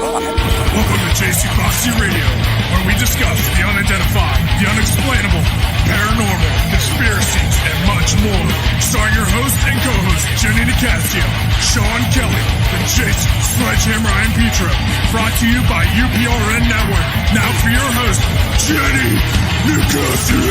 Welcome to JC Foxy Radio, where we discuss the unidentified, the unexplainable, paranormal, conspiracies, and much more. Starring your host and co-host, Jennie Nicasio, Shawn Kelly, and Jason Sledgehammer and Petro. Brought to you by UPRN Network. Now for your host, Jennie Nicasio.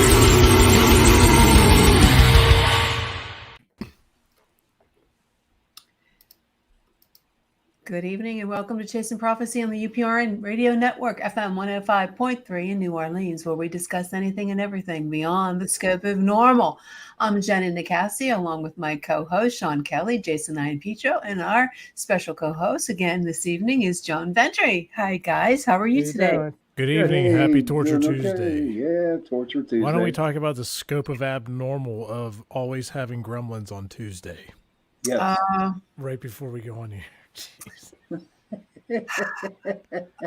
Good evening and welcome to Chasing Prophecy on the UPRN Radio Network, FM 105.3 in New Orleans, where we discuss anything and everything beyond the scope of normal. I'm Jennie Nicasio, along with my co-host, Shawn Kelly, Jason Petro, and our special co-host again this evening is John Ventry. Hi, guys. How are you today? Doing? Good evening. Hey, Happy Torture okay. Tuesday. Yeah, Torture Tuesday. Why don't we talk about the scope of abnormal of always having gremlins on Tuesday? Yes. Right before we go on here. Jeez.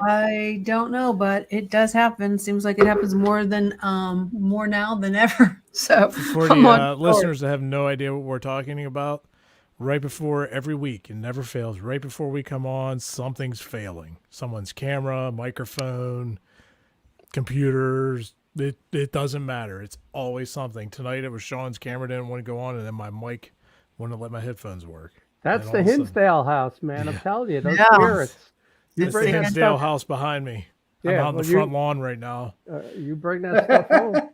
I don't know, but it does happen. Seems like it happens more now than ever. So For the listeners that have no idea what we're talking about, right before every week, it never fails. Right before we come on, something's failing. Someone's camera, microphone, computers. It doesn't matter. It's always something. Tonight it was Shawn's camera didn't want to go on, and then my mic wouldn't let my headphones work. That's the Hinsdale House, man. I'm telling you, those spirits. It's the Hinsdale House behind me. I'm out on the front lawn right now. You bring that stuff home.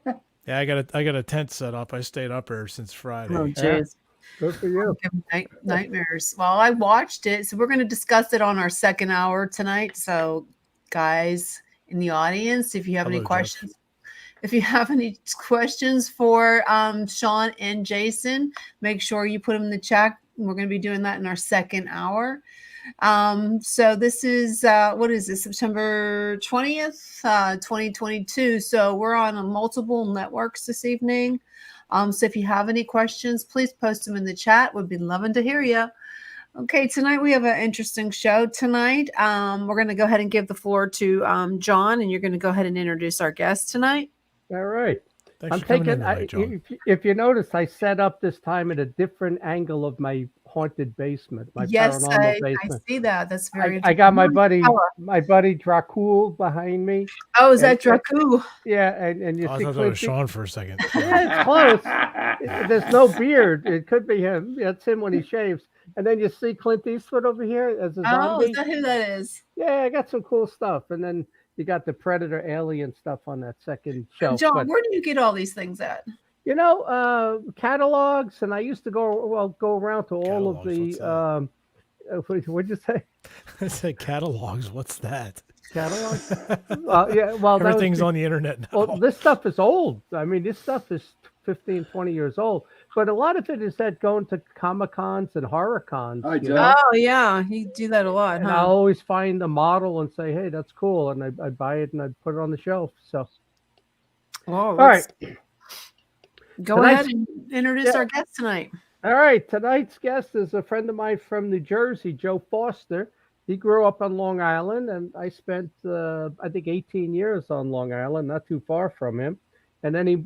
Yeah, I got a tent set up. I stayed up here since Friday. Oh, jeez. Good for you. Nightmares. Well, I watched it, so we're going to discuss it on our second hour tonight. So, guys in the audience, if you have any questions, for Shawn and Jason, make sure you put them in the chat. We're going to be doing that in our second hour. So this is, what is this, September 20th, 2022. So we're on multiple networks this evening. So if you have any questions, please post them in the chat. We'd be loving to hear you. Okay, tonight we have an interesting show tonight. We're going to go ahead and give the floor to John, and you're going to go ahead and introduce our guest tonight. All right. Thanks for coming in tonight, if you notice, I set up this time at a different angle of my haunted basement. Yes, paranormal basement. I see that. That's very. I got my buddy Dracul behind me. Oh, is that Dracul? Yeah, and you see I thought that was Shawn for a second. Yeah, it's close. There's no beard. It could be him. Yeah, it's him when he shaves. And then you see Clint Eastwood over here as a zombie. Oh, is that who that is? Yeah, I got some cool stuff. And then you got the Predator alien stuff on that second shelf. John, where do you get all these things at? You know, catalogs, and I used to go around to all of the. What'd you say? I said catalogs. What's that? Catalogs? Yeah. Well, everything's on the internet now. Well, this stuff is old. I mean, this stuff is 15, 20 years old. But a lot of it is that going to Comic-Cons and horror cons. Oh, yeah. You do that a lot, and huh? I always find a model and say, hey, that's cool. And I buy it and I put it on the shelf. So, all right. Go ahead and introduce our guest tonight. All right. Tonight's guest is a friend of mine from New Jersey, Joe Foster. He grew up on Long Island, and I spent, I think, 18 years on Long Island, not too far from him. And then he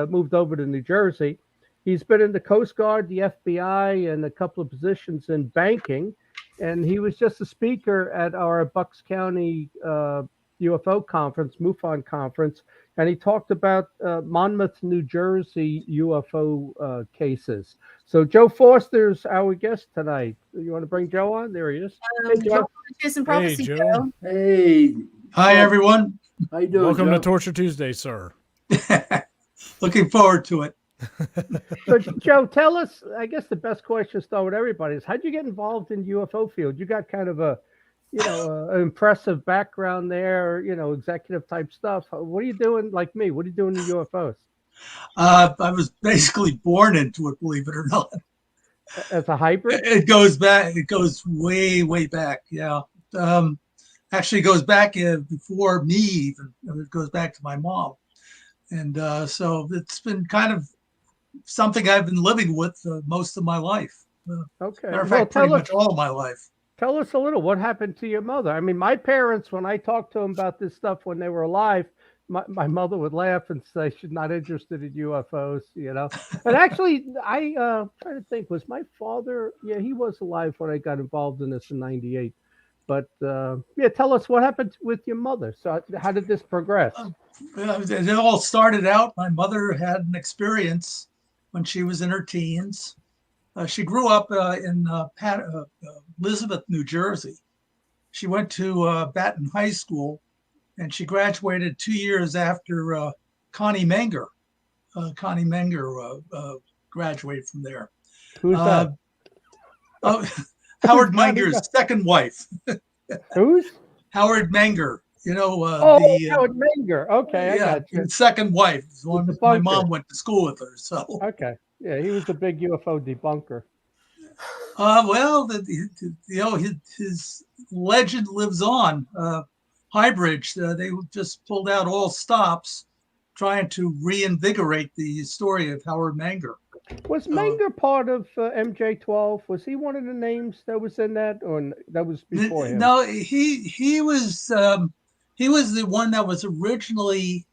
moved over to New Jersey. He's been in the Coast Guard, the FBI, and a couple of positions in banking. And he was just a speaker at our Bucks County UFO conference, MUFON conference. And he talked about Monmouth, New Jersey UFO cases. So Joe Foster's our guest tonight. You want to bring Joe on? There he is. Hey, Joe. Jason Prophecy, Joe. Joe. Hey. Hi, everyone. How you doing, Welcome Joe? to Torture Tuesday, sir. Looking forward to it. So, Joe, tell us, I guess the best question to start with everybody is, how'd you get involved in UFO field? You got kind of an impressive background there, executive type stuff. What are you doing like me? What are you doing in UFOs? I was basically born into it, believe it or not. As a hybrid? It goes back. It goes way, way back. Yeah. Actually, it goes back before me even. It goes back to my mom. And so it's been kind of something I've been living with most of my life. Okay. Matter of fact, pretty much all of my life. Tell us a little. What happened to your mother? I mean, my parents, when I talked to them about this stuff when they were alive, my mother would laugh and say she's not interested in UFOs, But actually, I trying to think, was my father? Yeah, he was alive when I got involved in this in '98. But yeah, tell us what happened with your mother. So how did this progress? It all started out, my mother had an experience when she was in her teens. She grew up in Elizabeth, New Jersey. She went to Baton High School, and she graduated 2 years after Connie Menger. Connie Menger graduated from there. Who's that? Oh, Howard Menger's second wife. Who's? Howard Menger. You know, Howard Menger. Okay, I got you. His second wife. One, my mom went to school with her. So okay, yeah, he was the big UFO debunker. Well, his legend lives on. Highbridge, they just pulled out all stops, trying to reinvigorate the story of Howard Menger. Was Menger part of MJ12? Was he one of the names that was in that, or that was before him? No, he was the one that was originally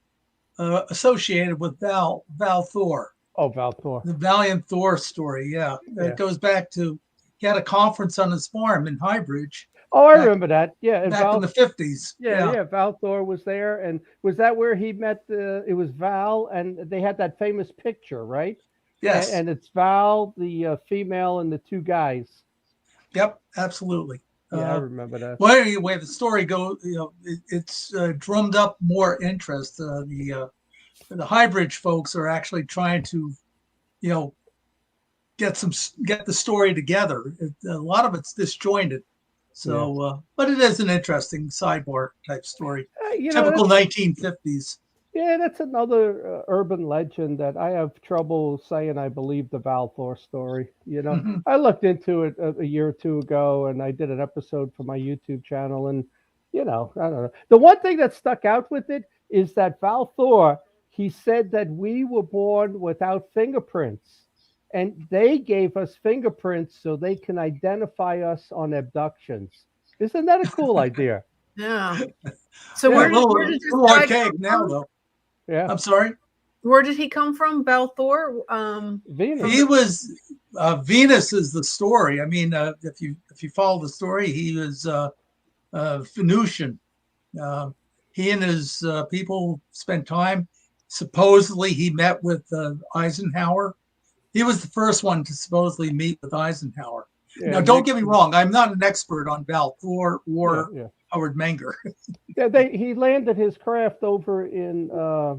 associated with Val Thor. Oh, Val Thor. The Valiant Thor story, yeah. It goes back to, he had a conference on his farm in Highbridge. Oh, I remember that. Yeah, back in the 50s. Yeah, Val Thor was there, and was that where he met? It was Val, and they had that famous picture, right? Yes. And it's Val, the female, and the two guys. Yep, absolutely. Yeah, I remember that. Well, anyway, the story goes, it's drummed up more interest. The Highbridge folks are actually trying to, get the story together. A lot of it's disjointed. So, but it is an interesting sidebar type story. Typical 1950s. Yeah, that's another urban legend that I have trouble saying I believe the Val Thor story. I looked into it a year or two ago, and I did an episode for my YouTube channel. And, I don't know. The one thing that stuck out with it is that Val Thor, he said that we were born without fingerprints. And they gave us fingerprints so they can identify us on abductions. Isn't that a cool idea? Yeah. So where did this guy come now, from? though? Yeah. I'm sorry? Where did he come from, Val Thor? Venus. He was Venus is the story. I mean, if you follow the story, he was Venusian. He and his people spent time. Supposedly, he met with Eisenhower. He was the first one to supposedly meet with Eisenhower. Yeah, now, don't get me wrong. I'm not an expert on Val Thor or Howard Menger. He landed his craft over in a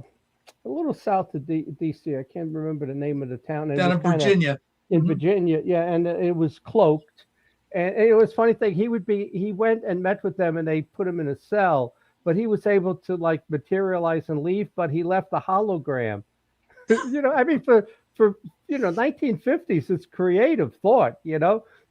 little south of D.C. I can't remember the name of the town. Down in Virginia. In Virginia, yeah, and it was cloaked. And it was a funny thing. He went and met with them, and they put him in a cell. But he was able to materialize and leave. But he left a hologram. I mean, for 1950s, it's creative thought.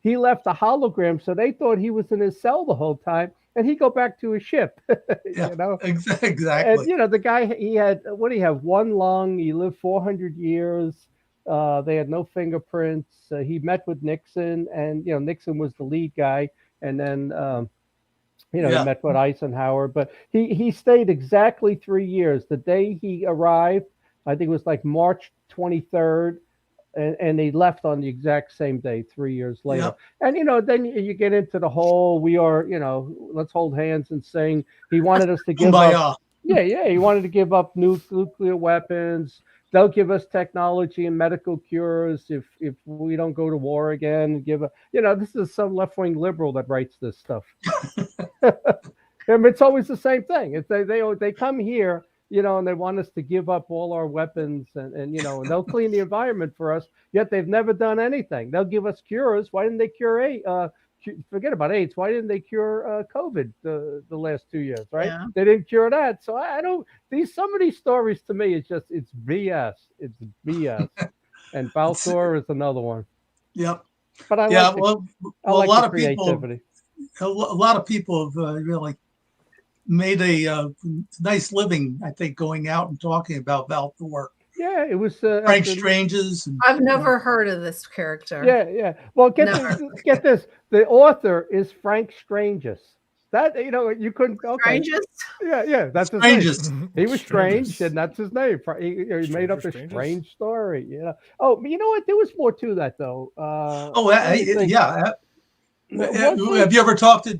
He left a hologram, so they thought he was in his cell the whole time, and he'd go back to his ship. Exactly. And the guy, he had, what do you have? One lung. He lived 400 years. They had no fingerprints. He met with Nixon, and Nixon was the lead guy, and then he met with Eisenhower. But he stayed exactly 3 years. The day he arrived, I think it was March 23rd. And they left on the exact same day 3 years later. Yep. And, then you get into the whole, we are, let's hold hands and sing. He wanted us to give up. Yeah. He wanted to give up nuclear weapons. They'll give us technology and medical cures if we don't go to war again. This is some left-wing liberal that writes this stuff. It's always the same thing. They come here, and they want us to give up all our weapons and they'll clean the environment for us, yet they've never done anything. They'll give us cures. Why didn't they cure forget about AIDS. Why didn't they cure COVID the last 2 years, right? Yeah. They didn't cure that. So I don't, some of these stories to me, it's BS. It's BS. And Val Thor is another one. Yep. But I like a lot of creativity. A lot of people have really made a nice living, I think, going out and talking about Val Thor. Yeah, it was Frank Strange's. I've never heard of this character. Yeah. Well, get this. The author is Frank Strange's. That you couldn't. Okay. Strangest? Yeah. That's his Strangest. name. He was strange, and that's his name. He made up a strange story. Oh, you know what? There was more to that, though. Have you ever talked to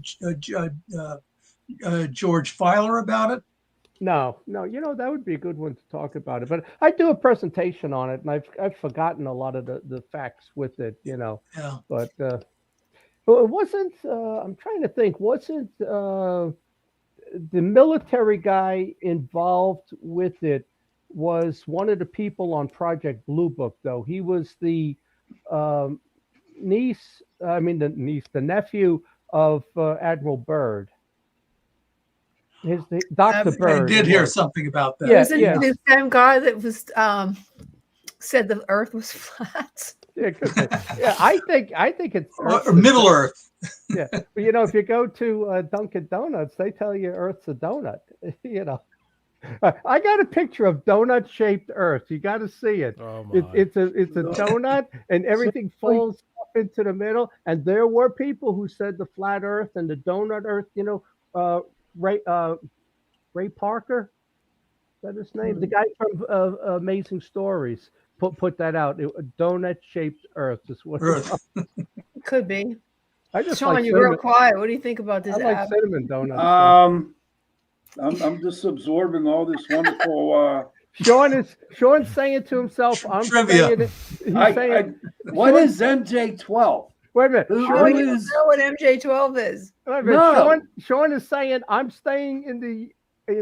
George Filer about it? No, that would be a good one to talk about it. But I do a presentation on it, and I've forgotten a lot of the facts with it, Yeah. But it wasn't. I'm trying to think. Wasn't the military guy involved with it? Was one of the people on Project Blue Book, though. He was the um, the nephew of Admiral Byrd. Dr. I Byrd. did hear something about that. Yeah, Wasn't yeah. the same guy that was said the Earth was flat? Yeah, could be. Yeah, I think it's Or Middle Earth. Yeah, but if you go to Dunkin' Donuts, they tell you Earth's a donut. I got a picture of donut-shaped Earth. You got to see it. Oh my. It's a donut, and everything falls up into the middle. And there were people who said the flat Earth and the donut Earth. Ray Parker, is that his name? The guy from Amazing Stories put that out. Donut-shaped Earth is what. Earth. Could be. I just Sean, like you're real cinnamon. quiet. What do you think about this I like app? cinnamon donuts. I'm just absorbing all this wonderful. Sean's saying to himself, "I'm Trivia. saying it." He's saying, What is MJ12? "Wait a minute." Who I Sean, don't is- know what MJ12 is. wait a minute. No. Sean is saying, "I'm staying in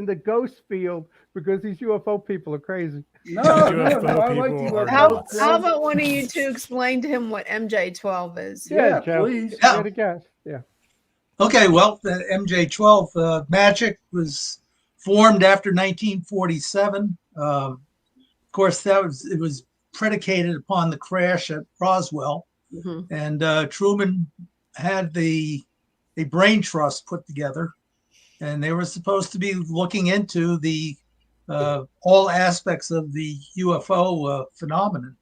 the ghost field because these UFO people are crazy." No, UFO I like people you. are How nuts. about one of you two explain to him what MJ12 is? Yeah, Joe. please. You Yeah. got a guess. Yeah. Okay, well, the MJ12 magic was formed after 1947. Of course, it was predicated upon the crash at Roswell, Mhm. and Truman had a brain trust put together, and they were supposed to be looking into the all aspects of the UFO phenomenon.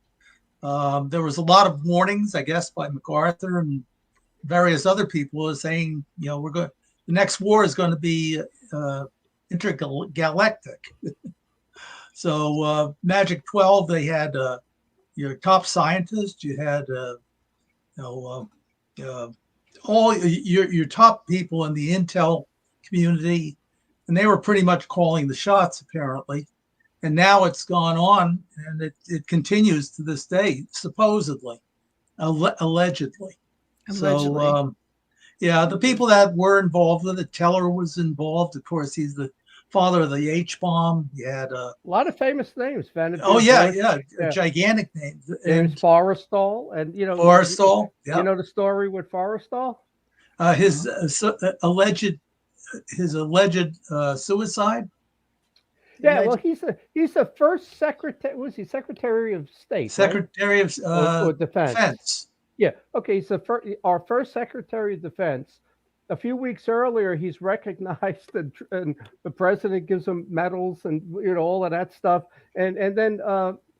There was a lot of warnings, I guess, by MacArthur and various other people saying, the next war is going to be intergalactic. So Magic 12, they had your top scientists, you had all your top people in the intel community, and they were pretty much calling the shots apparently. And now it's gone on, and it continues to this day, supposedly, allegedly. So, the people that were involved with it, Teller was involved. Of course, he's the father of the H-bomb. You had A lot of famous names. Vanity gigantic names. James Forrestal, and Forrestal, You know the story with Forrestal? his alleged suicide. Yeah, well, he's the first secretary. Was he Secretary of State? Secretary right? of Defense. Yeah. Okay. So our first Secretary of Defense. A few weeks earlier, he's recognized, and the president gives him medals and all of that stuff. And then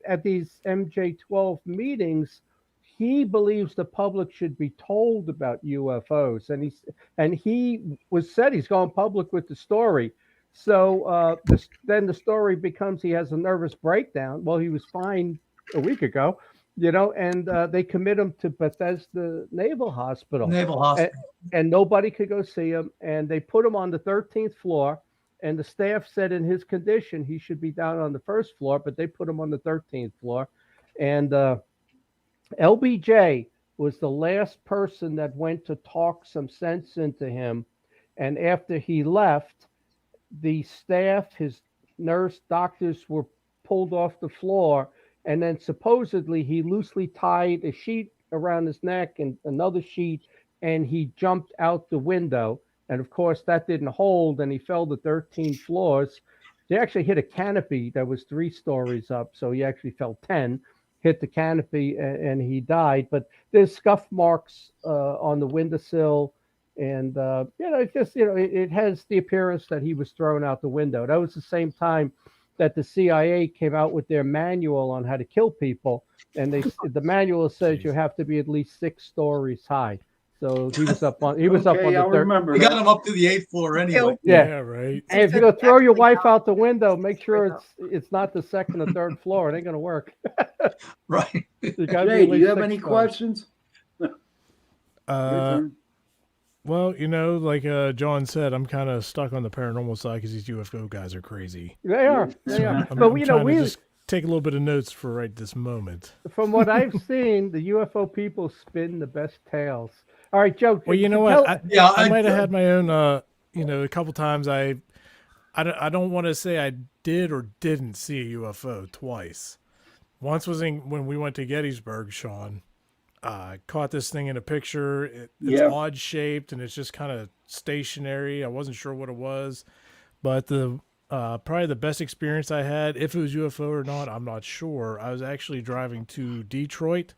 at these MJ12 meetings, he believes the public should be told about UFOs, and he said he's going public with the story. So then the story becomes he has a nervous breakdown. Well, he was fine a week ago. And they commit him to Bethesda Naval Hospital. And nobody could go see him. And they put him on the 13th floor. And the staff said in his condition, he should be down on the first floor, but they put him on the 13th floor. And LBJ was the last person that went to talk some sense into him. And after he left, the staff, his nurse, doctors were pulled off the floor. And then supposedly he loosely tied a sheet around his neck and another sheet, and he jumped out the window. And of course, that didn't hold, and he fell to 13 floors. They actually hit a canopy that was 3 stories up, so he actually fell 10, hit the canopy, and he died. But there's scuff marks on the windowsill, and it has the appearance that he was thrown out the window. That was the same time that the CIA came out with their manual on how to kill people, and the manual says you have to be at least 6 stories high. So he was up on the third. Remember We got him up to the 8th floor anyway. Yeah, right. And if you go throw your wife out the window, make sure it's not the 2nd or 3rd floor. It ain't gonna work. Right. You gotta be Jay, at do least you have 6 any stories. questions? Uh, Well, like John said, I'm kind of stuck on the paranormal side because these UFO guys are crazy. They are. Yeah. They are. I'm But trying to just take a little bit of notes for right this moment. from what I've seen, the UFO people spin the best tales. All right, Joe. Well, you know tell- what? Yeah, I might have had my own. A couple times I don't want to say I did or didn't see a UFO twice. Once was when we went to Gettysburg, Shawn. Caught this thing in a picture. It's Yeah. odd shaped and it's just kind of stationary. I wasn't sure what it was, but the probably the best experience I had, if it was UFO or not, I'm not sure. I was actually driving to Detroit,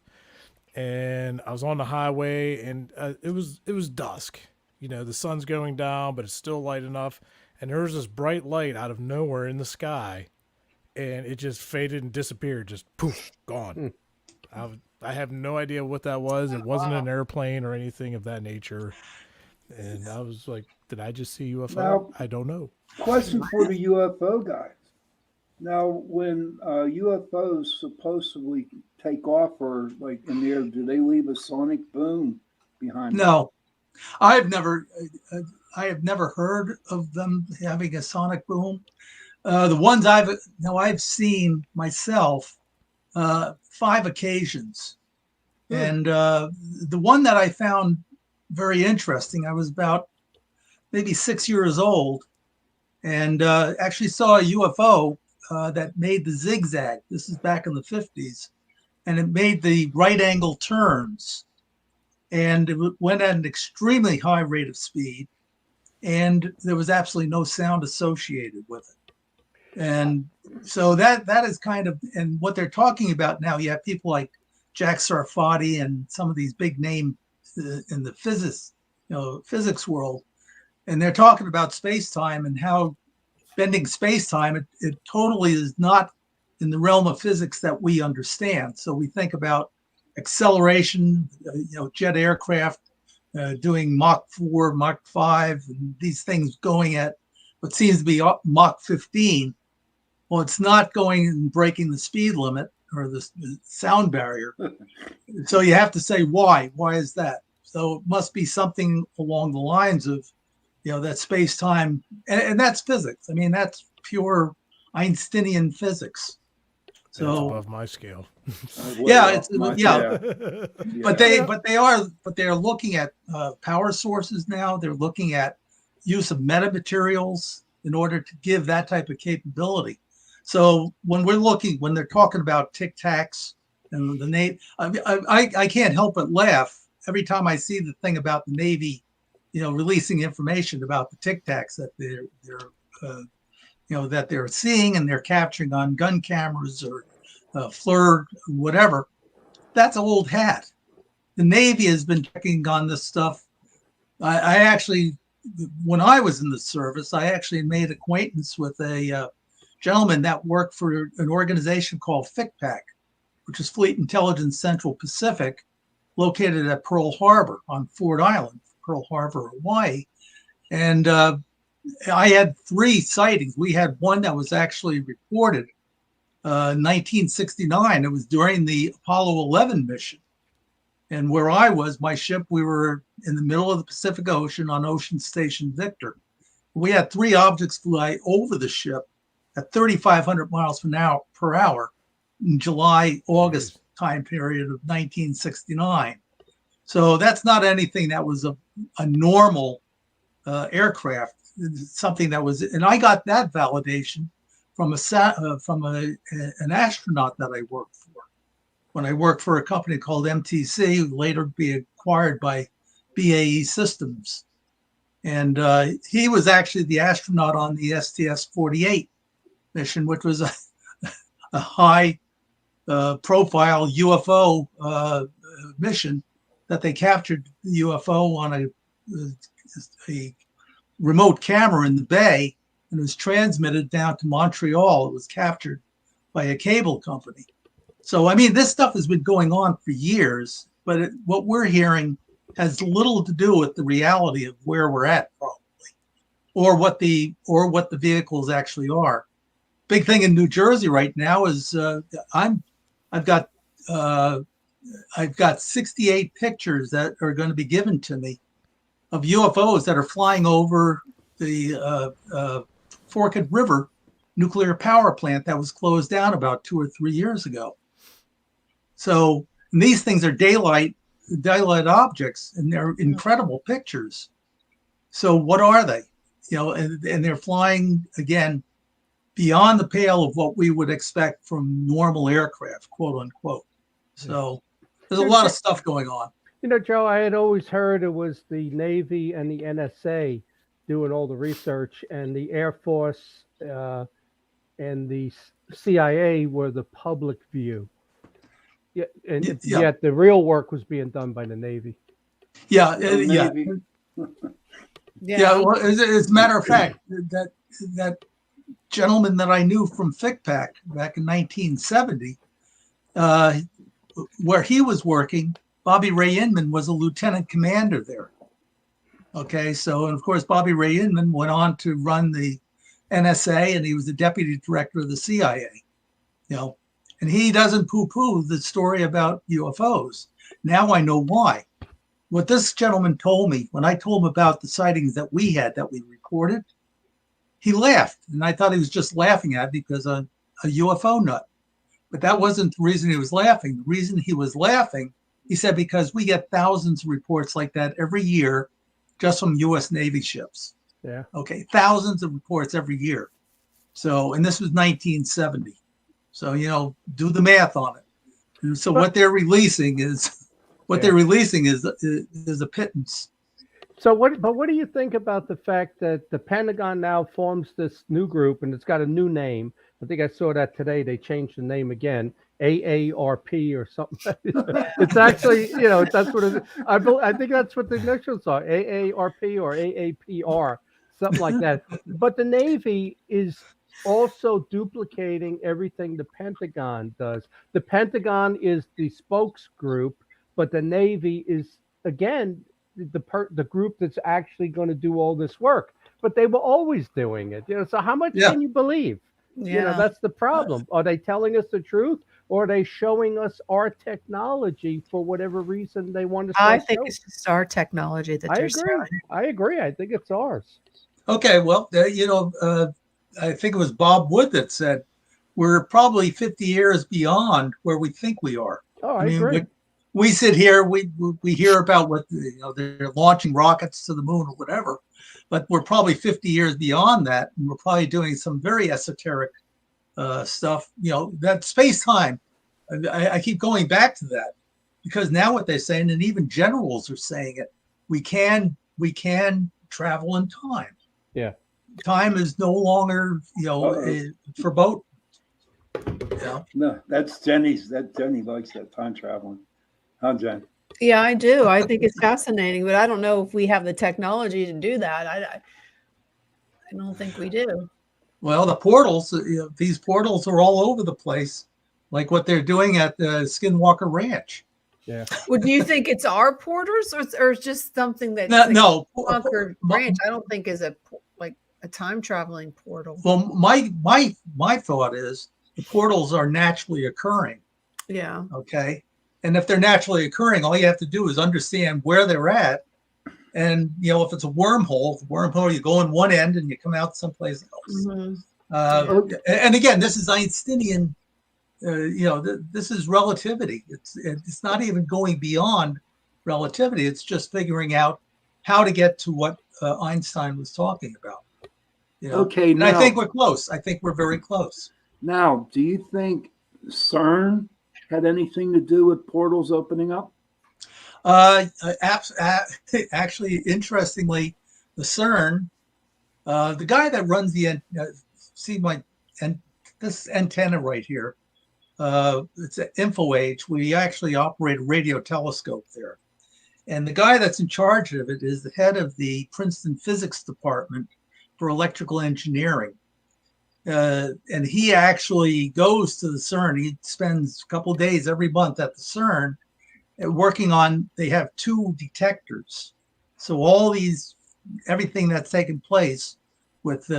and I was on the highway, and it was dusk. The sun's going down, but it's still light enough, and there was this bright light out of nowhere in the sky, and it just faded and disappeared, just poof, gone. I have no idea what that was. It wasn't an airplane or anything of that nature. And I was like, did I just see UFO? Now- I don't know. Question for the UFO guys. Now, when UFOs supposedly take off or like in the air, do they leave a sonic boom behind them? No, I have never heard of them having a sonic boom. The ones I've seen myself, 5 occasions, and the one that I found very interesting. I was about maybe 6 years old, and actually saw a UFO that made the zigzag. This is back in the 50s, and it made the right angle turns, and it went at an extremely high rate of speed, and there was absolutely no sound associated with it. And so that is kind of, and what they're talking about now, you have people like Jack Sarfati and some of these big name in the physics world, and they're talking about space-time and how bending space-time, it totally is not in the realm of physics that we understand. So we think about acceleration, jet aircraft doing Mach 4, Mach 5, and these things going at what seems to be Mach 15. Well, it's not going and breaking the speed limit or the sound barrier. So you have to say, why? Why is that? So it must be something along the lines of, that space-time, and that's physics. I mean, that's pure Einsteinian physics. That's So above my scale. yeah, Yeah. but they are looking at power sources now. They're looking at use of metamaterials in order to give that type of capability. So when they're talking about Tic Tacs and the Navy, I can't help but laugh every time I see the thing about the Navy, releasing information about the Tic Tacs that they're seeing and they're capturing on gun cameras or FLIR, whatever. That's old hat. The Navy has been checking on this stuff. I actually, when I was in the service, I actually made acquaintance with a gentleman that worked for an organization called FICPAC, which is Fleet Intelligence Central Pacific, located at Pearl Harbor on Ford Island, Pearl Harbor, Hawaii. And I had 3 sightings. We had one that was actually reported 1969. It was during the Apollo 11 mission. And where I was, my ship, we were in the middle of the Pacific Ocean on Ocean Station Victor. We had 3 objects fly over the ship at 3,500 miles per hour in July, August time period of 1969. So that's not anything that was a normal aircraft. It's something that was, and I got that validation from an astronaut that I worked for. When I worked for a company called MTC, later be acquired by BAE Systems. And he was actually the astronaut on the STS-48 mission, which was a high profile UFO mission that they captured the UFO on a remote camera in the bay, and it was transmitted down to Montreal. It was captured by a cable company. So, I mean, this stuff has been going on for years, but what we're hearing has little to do with the reality of where we're at, probably, or what the vehicles actually are. Big thing in New Jersey right now is I've got 68 pictures that are going to be given to me of UFOs that are flying over the Forked River nuclear power plant that was closed down about 2 or 3 years ago. So these things are daylight objects, and they're incredible pictures. So what are they? And they're flying again beyond the pale of what we would expect from normal aircraft, quote unquote. So there's a lot of stuff going on. Joe, I had always heard it was the Navy and the NSA doing all the research, and the Air Force and the CIA were the public view. Yet the real work was being done by the Navy. Yeah. Yeah. Well, as a matter of fact, that gentleman that I knew from FICPAC back in 1970, where he was working, Bobby Ray Inman was a lieutenant commander there. Okay, so, and of course, Bobby Ray Inman went on to run the NSA, and he was the deputy director of the CIA. And he doesn't poo-poo the story about UFOs. Now I know why. What this gentleman told me when I told him about the sightings that we had, that we reported, he laughed, and I thought he was just laughing at me because I'm a UFO nut. But that wasn't the reason he was laughing. The reason he was laughing, he said, because we get thousands of reports like that every year just from U.S. Navy ships. Yeah. Okay, thousands of reports every year. So, and this was 1970. So, do the math on it. And so what they're releasing is a pittance. So what do you think about the fact that the Pentagon now forms this new group, and it's got a new name? I think I saw that today. They changed the name again, AARP or something. It's actually, that's what it is. I think that's what the initials are, AARP or AAPR, something like that. But the Navy is also duplicating everything the Pentagon does. The Pentagon is the spokes group, but the Navy is, again, the group that's actually going to do all this work. But they were always doing it. So how much can you believe? Yeah. That's the problem. Are they telling us the truth, or are they showing us our technology for whatever reason they want to show? I think it's just our technology that they're showing. I agree. I think it's ours. Okay, well, I think it was Bob Wood that said we're probably 50 years beyond where we think we are. Oh, I agree. We sit here, we hear about what they're launching rockets to the moon or whatever, but we're probably 50 years beyond that, and we're probably doing some very esoteric stuff. That space time. I keep going back to that because now what they're saying, and even generals are saying it, we can travel in time. Yeah. Time is no longer, verboten. No, that's Jenny's. Jenny likes that time traveling. Huh, Jen? Yeah, I do. I think it's fascinating, but I don't know if we have the technology to do that. I don't think we do. Well, the portals, these portals are all over the place, like what they're doing at the Skinwalker Ranch. Yeah. Well, do you think it's our portals, or it's just something that no Skinwalker Ranch? I don't think is a time traveling portal. Well, my thought is the portals are naturally occurring. Yeah. Okay. And if they're naturally occurring, all you have to do is understand where they're at. And, if it's a wormhole, you go in one end and you come out someplace else. Mm-hmm. And again, this is Einsteinian, this is relativity. It's not even going beyond relativity. It's just figuring out how to get to what Einstein was talking about. Okay. And I think we're close. I think we're very close. Now, do you think CERN had anything to do with portals opening up? Actually, interestingly, the CERN, the guy that runs this antenna right here, it's an InfoAge. We actually operate a radio telescope there. And the guy that's in charge of it is the head of the Princeton Physics Department for Electrical Engineering. And he actually goes to the CERN. He spends a couple of days every month at the CERN working on, they have 2 detectors. So everything that's taken place with,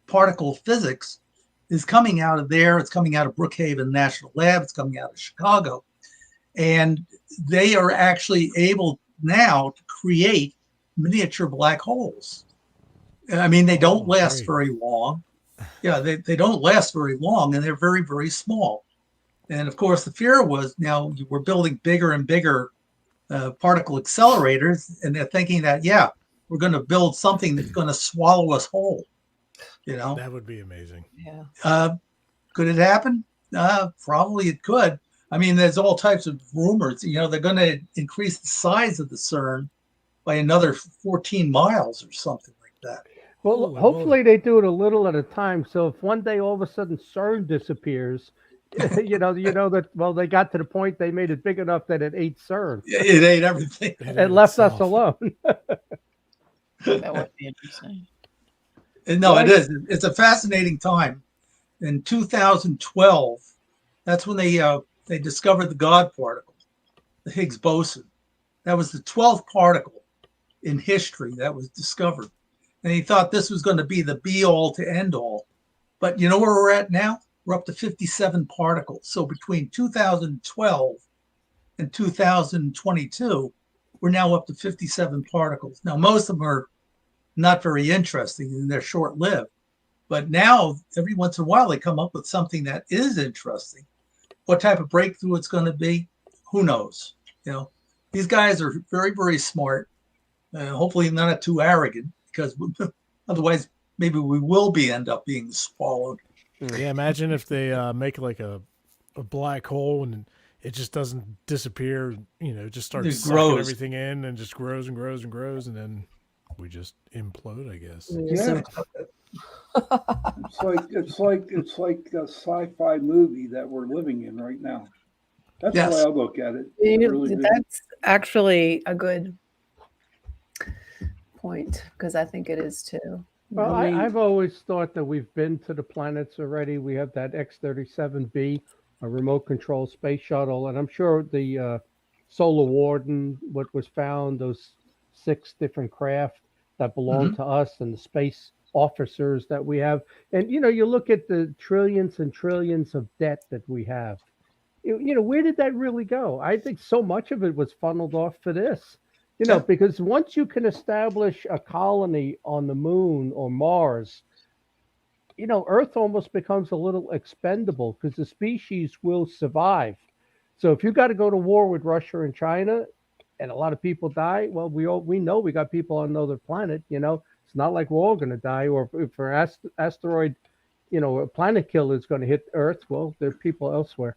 particle physics is coming out of there. It's coming out of Brookhaven National Lab. It's coming out of Chicago. And they are actually able now to create miniature black holes. I mean, they don't last very long. Yeah, they don't last very long, and they're very, very small. And of course, the fear was now we're building bigger and bigger particle accelerators, and they're thinking that, yeah, we're going to build something that's going to swallow us whole. That would be amazing. Yeah. Could it happen? Probably it could. I mean, there's all types of rumors. They're going to increase the size of the CERN by another 14 miles or something like that. Well, hopefully they do it a little at a time. So if one day all of a sudden CERN disappears, you know that, well, they got to the point they made it big enough that it ate CERN. It ate everything. It left us alone. That would be interesting. No, it is. It's a fascinating time. In 2012, that's when they discovered the God particle, the Higgs boson. That was the 12th particle in history that was discovered. And he thought this was going to be the be all to end all. But you know where we're at now? We're up to 57 particles. So between 2012 and 2022, we're now up to 57 particles. Now, most of them are not very interesting and they're short-lived. But now, every once in a while, they come up with something that is interesting. What type of breakthrough it's going to be, who knows? These guys are very, very smart. Hopefully not too arrogant, because otherwise maybe we will end up being swallowed. Yeah, imagine if they make like a black hole and it just doesn't disappear, just starts sucking everything in and just grows and grows and grows, and then we just implode, I guess. Yeah. It's like a sci-fi movie that we're living in right now. That's the way I look at it. That's actually a good point, because I think it is too. Well, I've always thought that we've been to the planets already. We have that X-37B, a remote control space shuttle, and I'm sure the Solar Warden, what was found, those 6 different craft that belong to us, and the space officers that we have. And, you look at the trillions and trillions of debt that we have. Where did that really go? I think so much of it was funneled off for this. Because once you can establish a colony on the moon or Mars, Earth almost becomes a little expendable because the species will survive. So if you got to go to war with Russia and China and a lot of people die, well, we know we got people on another planet. It's not like we're all going to die. Or if an asteroid, a planet killer is going to hit Earth, well, there are people elsewhere.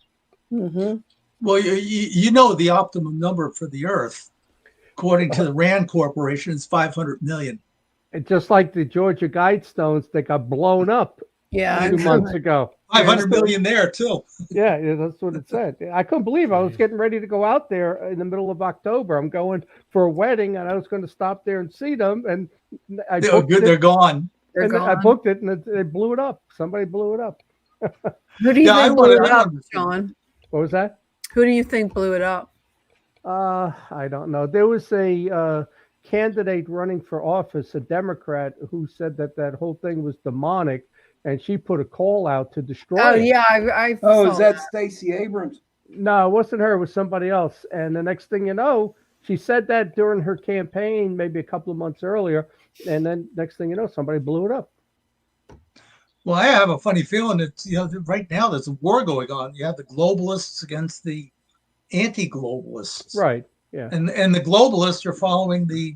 Mm-hmm. Well, the optimum number for the Earth, according to the RAND Corporation, is 500 million. And just like the Georgia Guidestones that got blown up a few months ago. 500 million there, too. Yeah, that's what it said. I couldn't believe I was getting ready to go out there in the middle of October. I'm going for a wedding, and I was going to stop there and see them. And they're gone. I booked it, and they blew it up. Somebody blew it up. Who do you think blew it up, Shawn? What was that? Who do you think blew it up? I don't know. There was a candidate running for office, a Democrat, who said that whole thing was demonic, and she put a call out to destroy it. Yeah, I is that Stacey Abrams? No, it wasn't her. It was somebody else. And the next thing you know, she said that during her campaign, maybe a couple of months earlier, and then next thing you know, somebody blew it up. Well, I have a funny feeling that right now there's a war going on. You have the globalists against the anti-globalists, right? Yeah, and the globalists are following the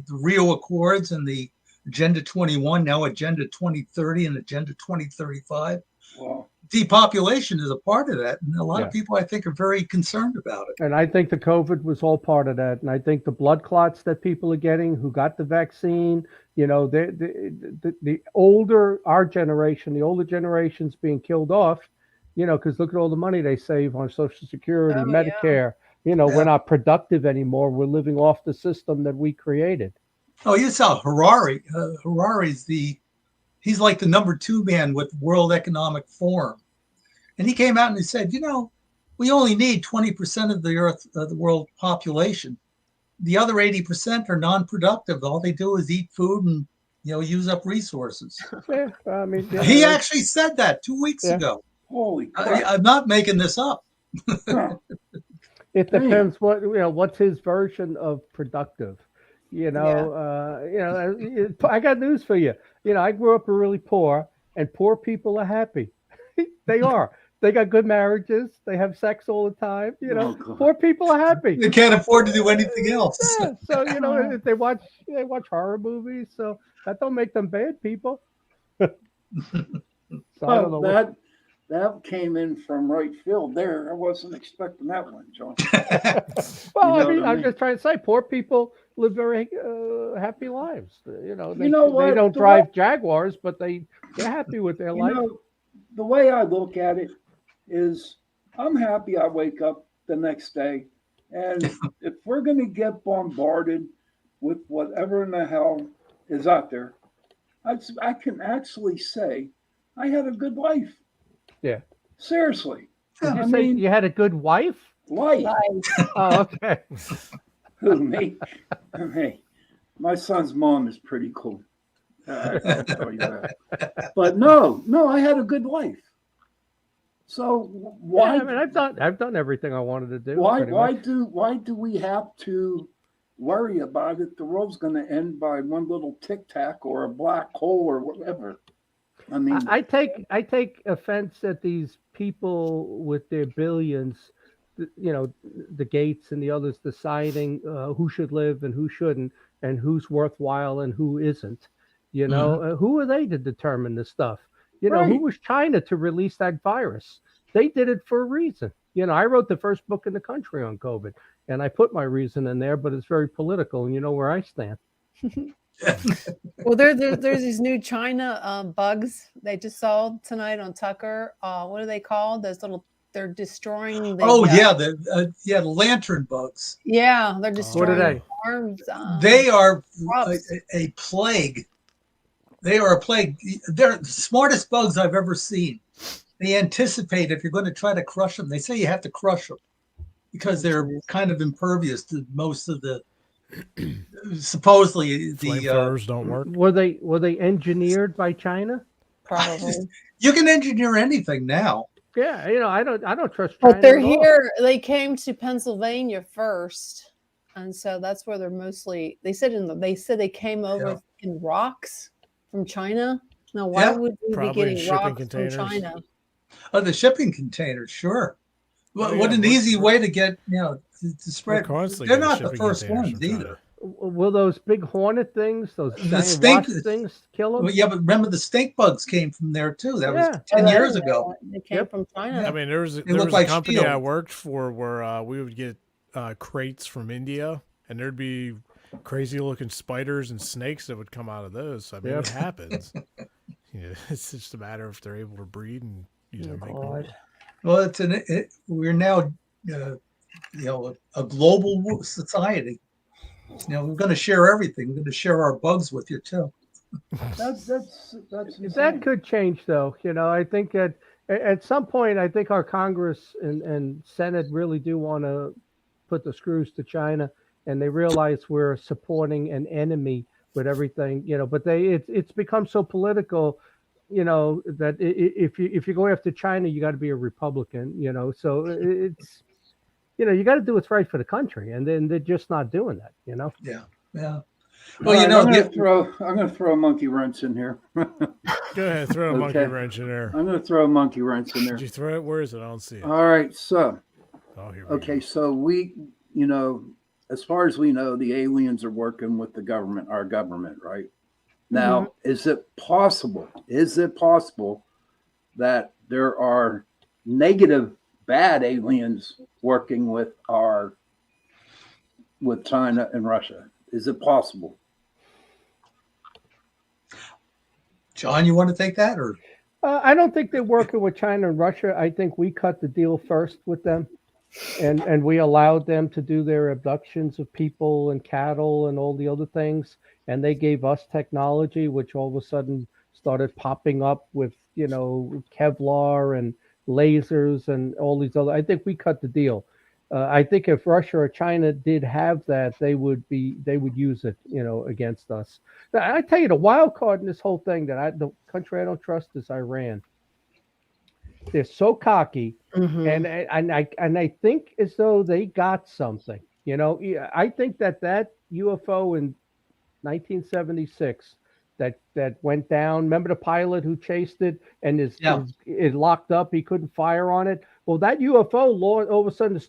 Rio Accords and the Agenda 21, now Agenda 2030 and Agenda 2035. Wow. Depopulation is a part of that, and a lot of people, I think, are very concerned about it. And I think the COVID was all part of that, and I think the blood clots that people are getting who got the vaccine, the older, our generation, the older generations being killed off, because look at all the money they save on Social Security, Medicare. We're not productive anymore. We're living off the system that we created. Oh, you saw Harari. He's like the number 2 man with World Economic Forum. And he came out and he said, we only need 20% of the world population. The other 80% are non-productive. All they do is eat food and, use up resources. Yeah, I mean, he actually said that 2 weeks ago. Holy crap. I'm not making this up. It Damn. depends what's his version of productive. I got news for you. I grew up really poor, and poor people are happy. They are. They got good marriages. They have sex all the time. Oh, God. Poor people are happy. They can't afford to do anything else. Yeah. So if they watch horror movies, so that don't make them bad people. So I don't know. Well, that came in from right field there. I wasn't expecting that one, John. Well, You know I mean, what I I'm mean? just trying to say, poor people live very happy lives. They what? don't The drive Jaguars, but they're happy with their You life. know, the way I look at it is I'm happy I wake up the next day. And if we're going to get bombarded with whatever in the hell is out there, I can actually say I had a good life. Yeah. Seriously. Did you I say mean, you had a good wife? life. Oh, okay. Who, me? Hey, my son's mom is pretty cool. I'll tell you that. But no, I had a good life. So why? Yeah, I mean, I've done everything I wanted to do. Why pretty much. why do we have to worry about it? The world's going to end by one little tic tac or a black hole or whatever. I mean, I take offense at these people with their billions, the Gates and the others deciding who should live and who shouldn't, and who's worthwhile and who isn't. Who are they to determine this stuff? Who Right. was China to release that virus? They did it for a reason. I wrote the first book in the country on COVID, and I put my reason in there, but it's very political, and you know where I stand. Well, there's these new China bugs they just saw tonight on Tucker. What are they called? They're destroying the. The lantern bugs. Yeah, they're What destroying are they? farms. They are crops. a plague. They are a plague. They're the smartest bugs I've ever seen. They anticipate if you're going to try to crush them. They say you have to crush them because they're kind of impervious to most of the supposedly the Flamethrowers don't work. Were they engineered by China? Probably. You can engineer anything now. Yeah, I don't trust China. But they're at all. here. They came to Pennsylvania first, and so that's where they're mostly. They said they came over in rocks from China. Now, why would we Probably be getting shipping rocks containers. from China? Oh, the shipping containers, sure. Well, yeah, what an we're- easy way to get to We're spread. constantly They're getting not the shipping first containers ones from China. either. Will those big hornet things, those The giant stink- wasp things, kill them? Well, yeah, but remember the stink bugs came from there too. That Yeah. was 10 years ago. They came from China. I mean, there was look a like company steel. I worked for where we would get crates from India, and there'd be crazy looking spiders and snakes that would come out of those. So, I mean, Yep. it happens. It's just a matter if they're able to breed and make more. Well, we're now a global society. We're going to share everything. We're going to share our bugs with you too. that's insane. That could change, though. I think at some point, I think our Congress and Senate really do want to put the screws to China, and they realize we're supporting an enemy with everything. But it's become so political. That if you're going after China, you got to be a Republican. So it's you got to do what's right for the country, and then they're just not doing that. Yeah. Well, All right, I'm going to throw a monkey wrench in here. Go ahead, throw a monkey Okay. wrench in there. I'm going to throw a monkey wrench in there. Did you throw it? Where is it? I don't see it. All right, so Oh, here we okay, go. so we, as far as we know, the aliens are working with the government, our government, right? Now, is it possible that there are negative, bad aliens working with China and Russia? Is it possible? John, you want to take that or? I don't think they're working with China and Russia. I think we cut the deal first with them, and we allowed them to do their abductions of people and cattle and all the other things. And they gave us technology, which all of a sudden started popping up with, Kevlar and lasers and all these other. I think we cut the deal. I think if Russia or China did have that, they would use it, against us. Now, I tell you, the wild card in this whole thing the country I don't trust is Iran. They're so cocky, Mhm. and I think as though they got something. Yeah, I think that UFO in 1976 that went down. Remember the pilot who chased it and Yeah. it locked up. He couldn't fire on it. Well, that UFO, Lord, all of a sudden it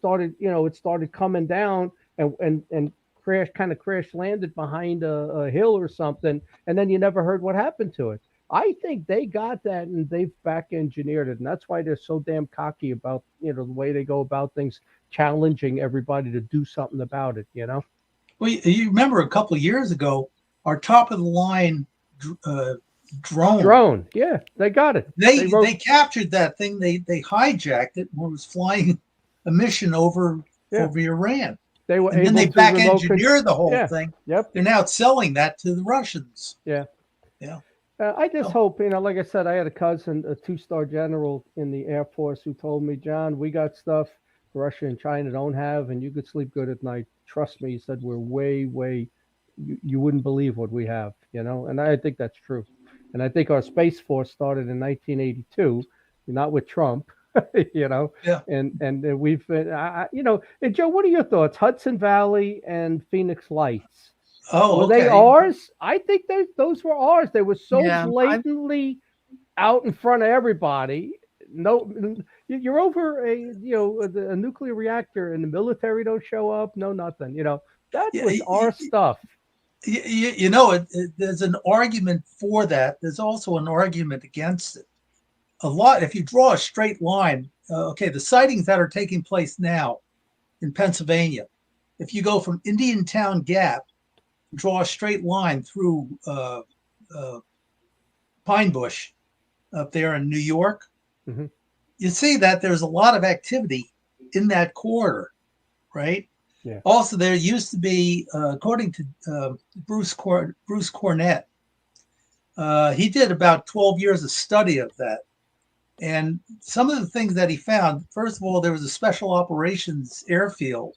started coming down and crash landed behind a hill or something, and then you never heard what happened to it. I think they got that and they've back engineered it, and that's why they're so damn cocky about the way they go about things, challenging everybody to do something about it. Well, you remember a couple of years ago, our top of the line drone. Drone, yeah, they got it. They captured that thing. They hijacked it when it was flying a mission over Iran. They were and able then they to back remote engineer the whole yeah. thing. Yep. They're now selling that to the Russians. Yeah. Yeah. I just hope, like I said, I had a cousin, a 2-star general in the Air Force, who told me, John, we got stuff Russia and China don't have, and you could sleep good at night. Trust me, he said, we're way, you wouldn't believe what we have, and I think that's true. And I think our Space Force started in 1982, not with Trump, Yeah. and we've been, and Joe, what are your thoughts? Hudson Valley and Phoenix Lights. Oh, were okay. they ours? I think those were ours. They were so Yeah, blatantly out in front of everybody. No, you're over a nuclear reactor, and the military don't show up. No, nothing. That was our stuff. There's an argument for that. There's also an argument against it. A lot. If you draw a straight line, the sightings that are taking place now in Pennsylvania, if you go from Indiantown Gap, draw a straight line through Pine Bush up there in New York, mm-hmm. You see that there's a lot of activity in that corridor, right? Yeah. Also, there used to be, according to Bruce Cornett, he did about 12 years of study of that. And some of the things that he found, first of all, there was a special operations airfield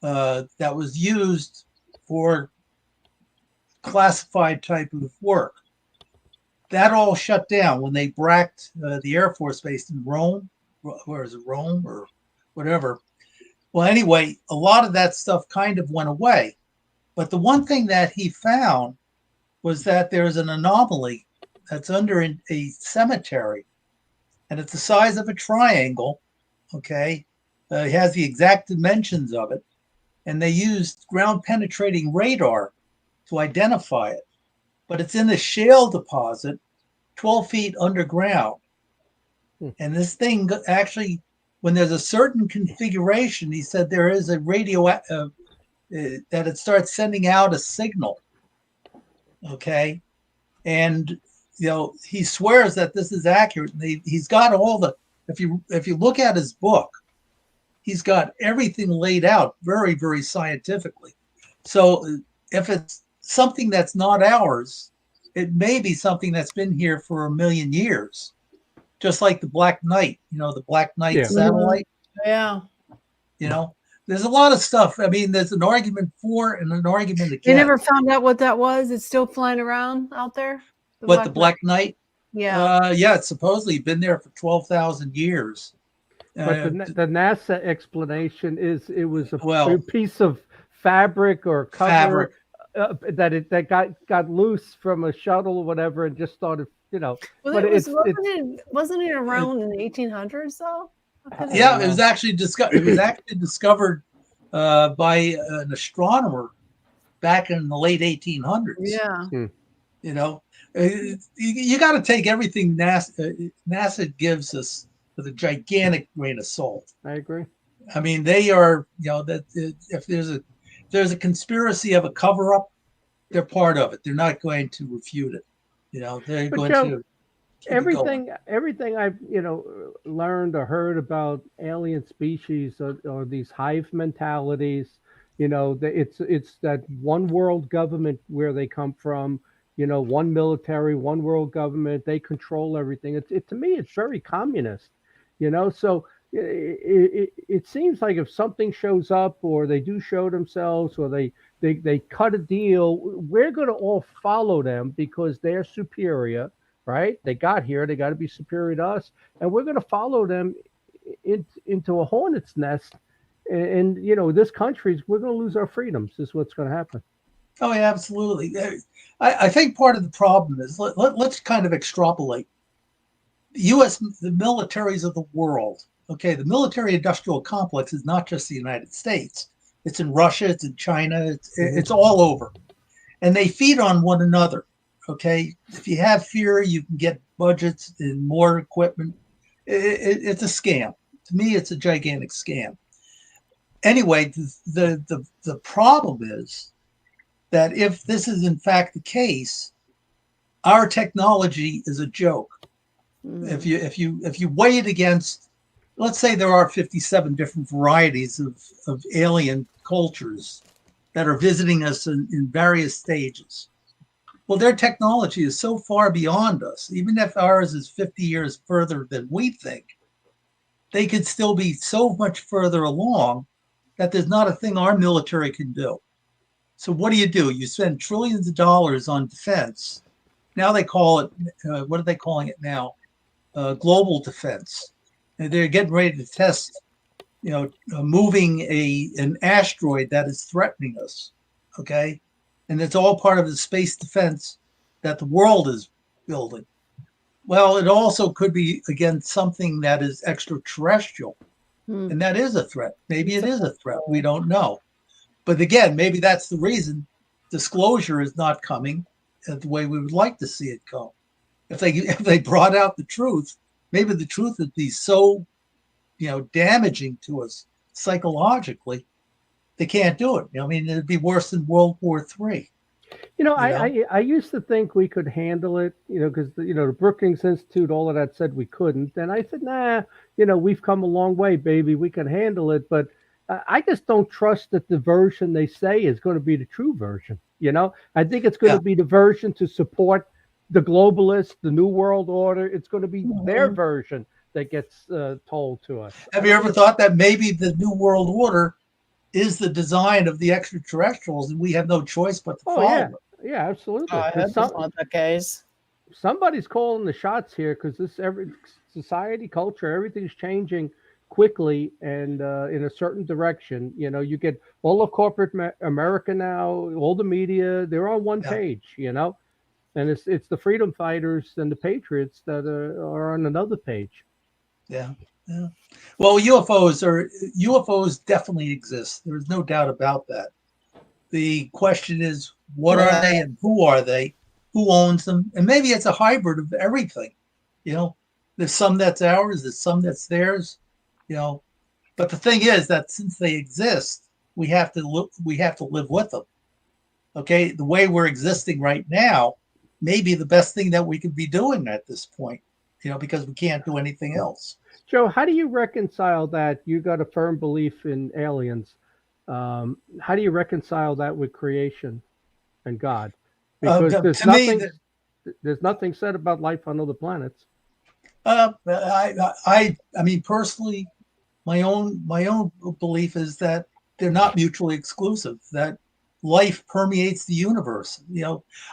that was used for classified type of work. That all shut down when they bracked the Air Force Base in Rome. Where is it, Rome or whatever? Well, anyway, a lot of that stuff kind of went away. But the one thing that he found was that there's an anomaly that's under a cemetery, and it's the size of a triangle. Okay, it has the exact dimensions of it, and they used ground penetrating radar to identify it. But it's in a shale deposit 12 feet underground. And this thing actually, when there's a certain configuration, he said there is a radio that it starts sending out a signal. Okay. And, he swears that this is accurate. He's got all the, if you look at his book, he's got everything laid out very, very scientifically. So if it's something that's not ours, it may be something that's been here for 1 million years, just like the Black Knight, the Black Knight satellite. Yeah. There's a lot of stuff. I mean, there's an argument for and an argument against. You never found out what that was? It's still flying around out there? The Black Knight? Yeah. It's supposedly been there for 12,000 years. But the NASA explanation is it was a piece of fabric or cover that got loose from a shuttle or whatever and just started, Well, but wasn't it around in the 1800s though? Yeah, it was actually discovered by an astronomer back in the late 1800s. Yeah. You got to take everything NASA gives us with a gigantic grain of salt. I agree. I mean, they are, that if there's a conspiracy of a cover up, they're part of it. They're not going to refute it. They're going to. Everything I've learned or heard about alien species or these hive mentalities, it's that one world government where they come from, one military, one world government, they control everything. To me it's very communist, so it seems like if something shows up or they do show themselves or they cut a deal, we're going to all follow them because they're superior. right? They got here. They got to be superior to us, and we're going to follow them into a hornet's nest. And this country's we're going to lose our freedoms. Is what's going to happen. Oh, yeah, absolutely. I think part of the problem is let's kind of extrapolate. The militaries of the world. Okay, the military-industrial complex is not just the United States. It's in Russia. It's in China. It's all over, and they feed on one another. Okay, if you have fear, you can get budgets and more equipment. It's a scam. To me, it's a gigantic scam. Anyway, the problem is that if this is in fact the case, our technology is a joke. If you weigh it against, let's say there are 57 different varieties of alien cultures that are visiting us in various stages. Well, their technology is so far beyond us, even if ours is 50 years further than we think, they could still be so much further along that there's not a thing our military can do. So what do? You spend trillions of dollars on defense. Now they call it, what are they calling it now? Global defense. And they're getting ready to test, moving an asteroid that is threatening us. Okay. And it's all part of the space defense that the world is building. Well, it also could be, again, something that is extraterrestrial. And that is a threat. Maybe it is a threat. We don't know. But again, maybe that's the reason disclosure is not coming the way we would like to see it come. If they brought out the truth, maybe the truth would be so, damaging to us psychologically, they can't do it. I mean, it'd be worse than World War III. I used to think we could handle it, because the Brookings Institute, all of that said we couldn't, and I said, nah, we've come a long way, baby, we can handle it, but I just don't trust that the version they say is going to be the true version. I think it's going to be the version to support the globalists, the New World Order. It's going to be their version that gets told to us. Have you ever thought that maybe the New World Order is the design of the extraterrestrials and we have no choice but to follow it? Yeah, absolutely. I hope it's not the case. Somebody's calling the shots here because every society, culture, everything's changing quickly and in a certain direction. You get all of corporate America now, all the media, they're on one page, and it's the freedom fighters and the patriots that are on another page. Yeah. Well, UFOs definitely exist. There's no doubt about that. The question is, what are they and who are they? Who owns them? And maybe it's a hybrid of everything. There's some that's ours, there's some that's theirs. But the thing is that since they exist, we have to live with them. Okay, the way we're existing right now may be the best thing that we could be doing at this point. Because we can't do anything else. Joe, how do you reconcile that? You got a firm belief in aliens. How do you reconcile that with creation and God? Because there's nothing said about life on other planets. I mean, personally, my own belief is that they're not mutually exclusive. That life permeates the universe.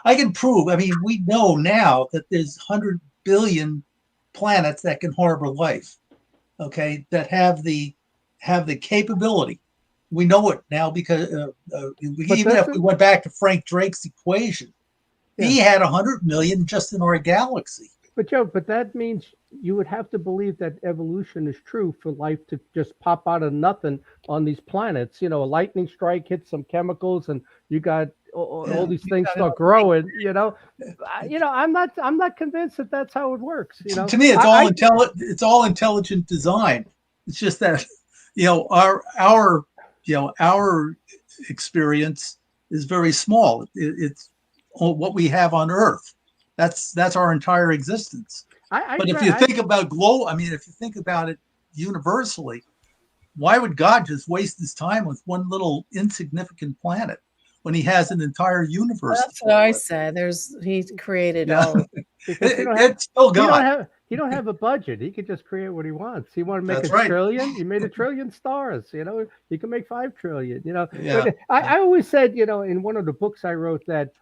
I can prove. I mean, we know now that there's 100 billion planets that can harbor life. Okay, that have the capability. We know it now because even if we went back to Frank Drake's equation, he had 100 million just in our galaxy. But Joe, that means you would have to believe that evolution is true for life to just pop out of nothing on these planets. A lightning strike hits some chemicals, and you got all these things start growing. I'm not convinced that that's how it works. To me, it's all intelligent design. It's just that our experience is very small. It's what we have on Earth. That's our entire existence. But if you think about it universally, why would God just waste his time with one little insignificant planet when he has an entire universe? That's what I said. He created all. It's still God. He don't have a budget. He could just create what he wants. He want to make trillion. He made 1 trillion stars. He can make 5 trillion. But I always said, in one of the books I wrote that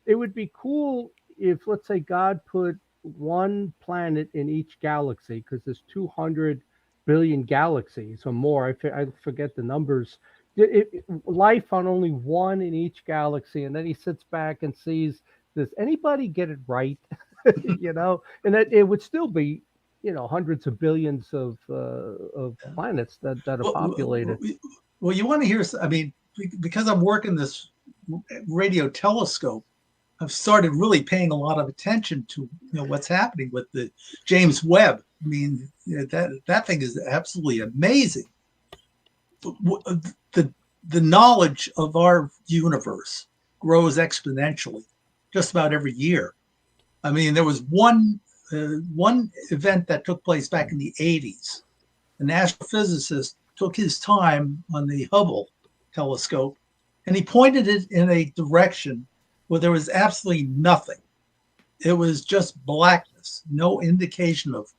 it would be cool if, let's say, God put one planet in each galaxy, because there's 200 billion galaxies or more. I forget the numbers. Life on only one in each galaxy, and then he sits back and sees, does anybody get it right? And that it would still be, hundreds of billions of planets that are populated. Well, you want to hear? I mean, because I'm working this radio telescope, I've started really paying a lot of attention to what's happening with the James Webb. I mean, that thing is absolutely amazing. The knowledge of our universe grows exponentially just about every year. I mean, there was one event that took place back in the 80s. An astrophysicist took his time on the Hubble telescope, and he pointed it in a direction where there was absolutely nothing. It was just blackness, no indication of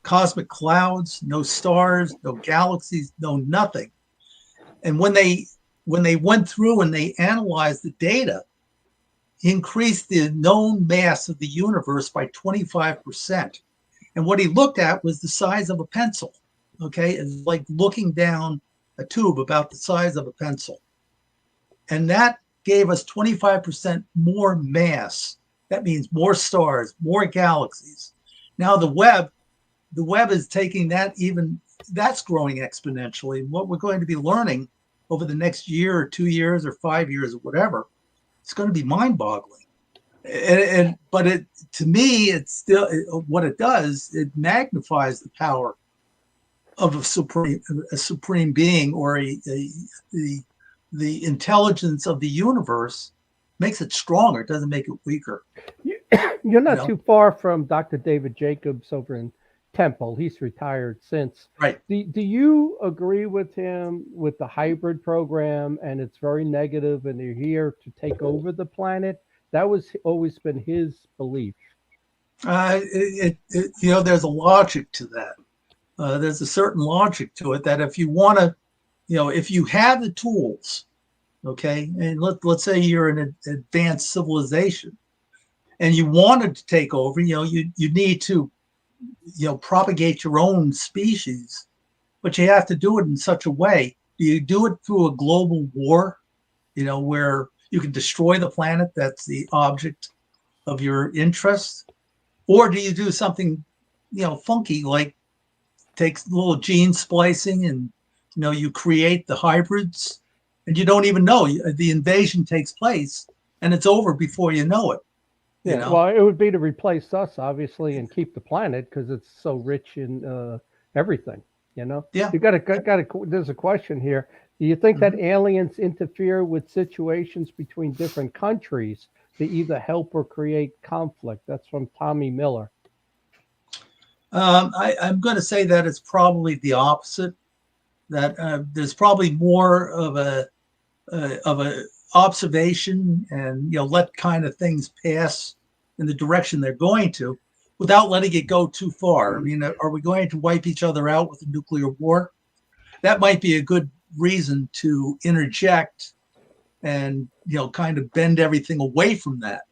cosmic clouds, no stars, no galaxies, no nothing. And when they went through and they analyzed the data, he increased the known mass of the universe by 25%. And what he looked at was the size of a pencil. Okay, it's like looking down a tube about the size of a pencil. And that gave us 25% more mass. That means more stars, more galaxies. Now the Webb is taking that, that's growing exponentially. And what we're going to be learning over the next year or 2 years or 5 years or whatever, it's going to be mind-boggling. But to me, it's still what it does. It magnifies the power of a supreme being, or the intelligence of the universe makes it stronger. It doesn't make it weaker. You're not too far from Dr. David Jacobs over in Temple. He's retired since. Right. Do you agree with him with the hybrid program, and it's very negative, and they're here to take over the planet? That was always been his belief. There's a logic to that. There's a certain logic to it that if you want to, if you have the tools, okay, and let's say you're an advanced civilization and you wanted to take over, you need to, propagate your own species, but you have to do it in such a way. Do you do it through a global war, where you can destroy the planet that's the object of your interest? Or do you do something, funky, like takes a little gene splicing and, you create the hybrids and you don't even know the invasion takes place and it's over before you know it. Well, it would be to replace us, obviously, and keep the planet because it's so rich in everything, Yeah. You there's a question here. Do you think that aliens interfere with situations between different countries to either help or create conflict? That's from Tommy Miller. I'm going to say that it's probably the opposite. That there's probably more of a observation and let kind of things pass in the direction they're going to, without letting it go too far. I mean, are we going to wipe each other out with a nuclear war? That might be a good reason to interject and kind of bend everything away from that.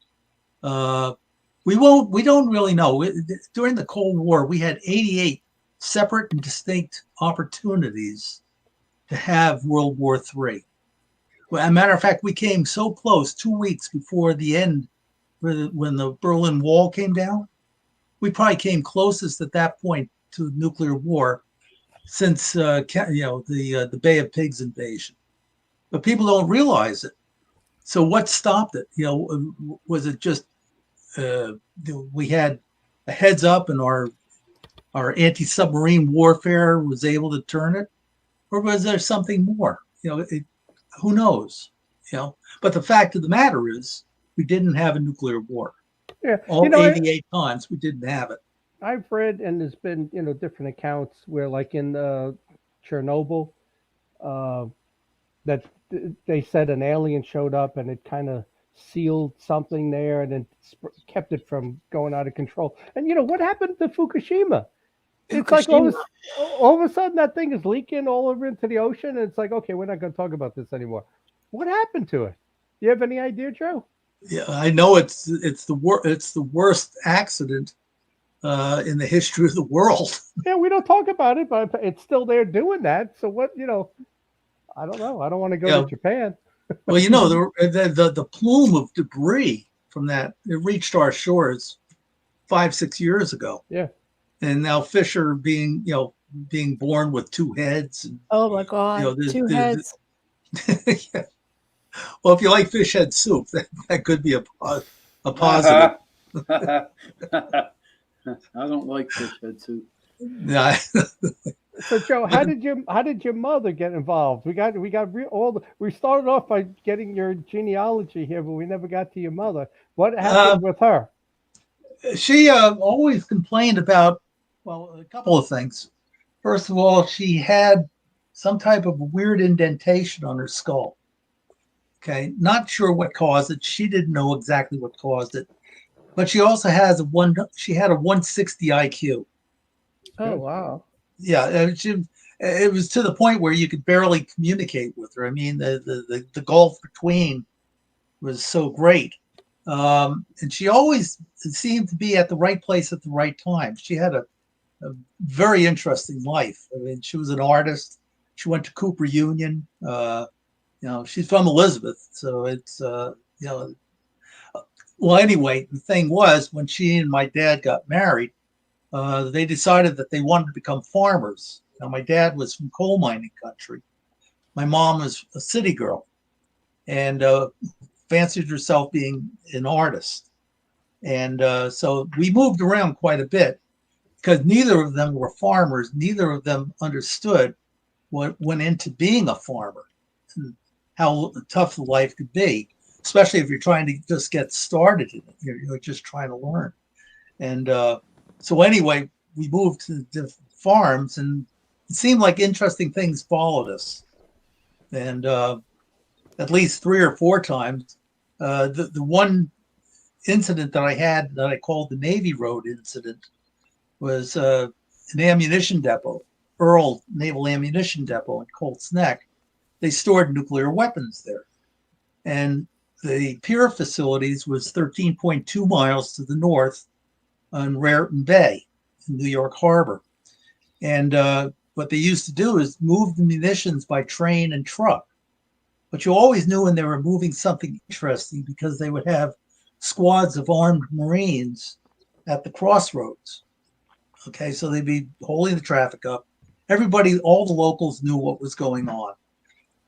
We don't really know. During the Cold War, we had 88 separate and distinct opportunities to have World War III. Well, as a matter of fact, we came so close 2 weeks before the end, when the Berlin Wall came down. We probably came closest at that point to nuclear war since the Bay of Pigs invasion. But people don't realize it. So what stopped it? Was it just we had a heads up and our anti-submarine warfare was able to turn it, or was there something more? Who knows? But the fact of the matter is, we didn't have a nuclear war. Yeah, all 88 times we didn't have it. I've read, and there's been different accounts where, like in Chernobyl, that they said an alien showed up and it kind of sealed something there and then kept it from going out of control. And what happened to Fukushima? It's like all of a sudden that thing is leaking all over into the ocean, and it's like, okay, we're not going to talk about this anymore. What happened to it? Do you have any idea, Joe? Yeah, I know it's the worst accident in the history of the world. Yeah, we don't talk about it, but it's still there doing that. So what, I don't know. I don't want to go Yeah. to Japan. Well, the plume of debris from that, it reached our shores 5-6 years ago. Yeah. And now fish are being born with two heads. And, Oh my God. Two heads. yeah. Well, if you like fish head soup, that could be a positive. I don't like fish head soup. Yeah. So Joe, how did your mother get involved? We started off by getting your genealogy here, but we never got to your mother. What happened with her? She always complained about, well, a couple of things. First of all, she had some type of weird indentation on her skull. Okay, not sure what caused it. She didn't know exactly what caused it, but she also had a 160 IQ. Oh wow. Yeah, it was to the point where you could barely communicate with her. I mean, the gulf between was so great. And she always seemed to be at the right place at the right time. She had a very interesting life. I mean, she was an artist. She went to Cooper Union. She's from Elizabeth, so it's well, anyway, the thing was, when she and my dad got married, they decided that they wanted to become farmers. Now, my dad was from coal mining country. My mom was a city girl and fancied herself being an artist. And so we moved around quite a bit because neither of them were farmers. Neither of them understood what went into being a farmer and how tough the life could be, especially if you're trying to just get started in it. You're just trying to learn. And so anyway, we moved to the farms, and it seemed like interesting things followed us. And at least 3 or 4 times, the one incident that I had that I called the Navy Road incident was an ammunition depot, Earl Naval Ammunition Depot in Colts Neck. They stored nuclear weapons there. And the pier facilities was 13.2 miles to the north on Raritan Bay in New York Harbor. And what they used to do is move the munitions by train and truck. But you always knew when they were moving something interesting because they would have squads of armed Marines at the crossroads. Okay, so they'd be holding the traffic up. Everybody, all the locals knew what was going on.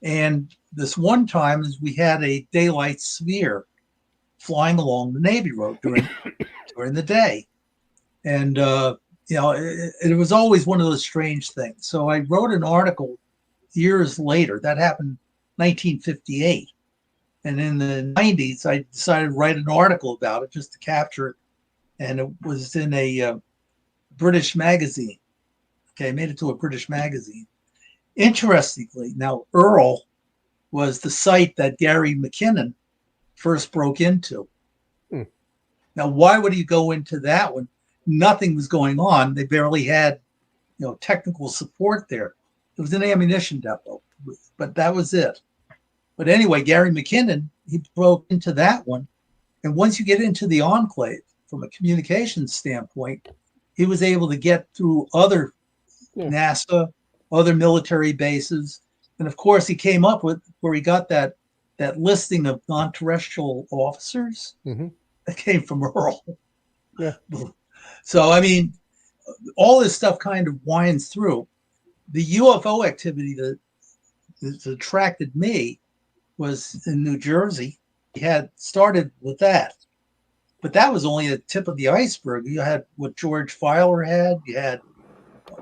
And this one time is we had a daylight sphere flying along the Navy Road during the day. And, it was always one of those strange things. So I wrote an article years later. That happened 1958. And in the 90s, I decided to write an article about it just to capture it. And it was in a British magazine. Okay, I made it to a British magazine. Interestingly, now Earl was the site that Gary McKinnon first broke into. Now, why would he go into that one? Nothing was going on. They barely had, technical support there. It was an ammunition depot, but that was it. But anyway, Gary McKinnon, he broke into that one. And once you get into the enclave, from a communications standpoint, he was able to get through other NASA, other military bases. And of course, he came up with where he got that listing of non-terrestrial officers that came from Earl. Yeah. So, I mean, all this stuff kind of winds through. The UFO activity that attracted me was in New Jersey. He had started with that. But that was only the tip of the iceberg. You had what George Filer had. You had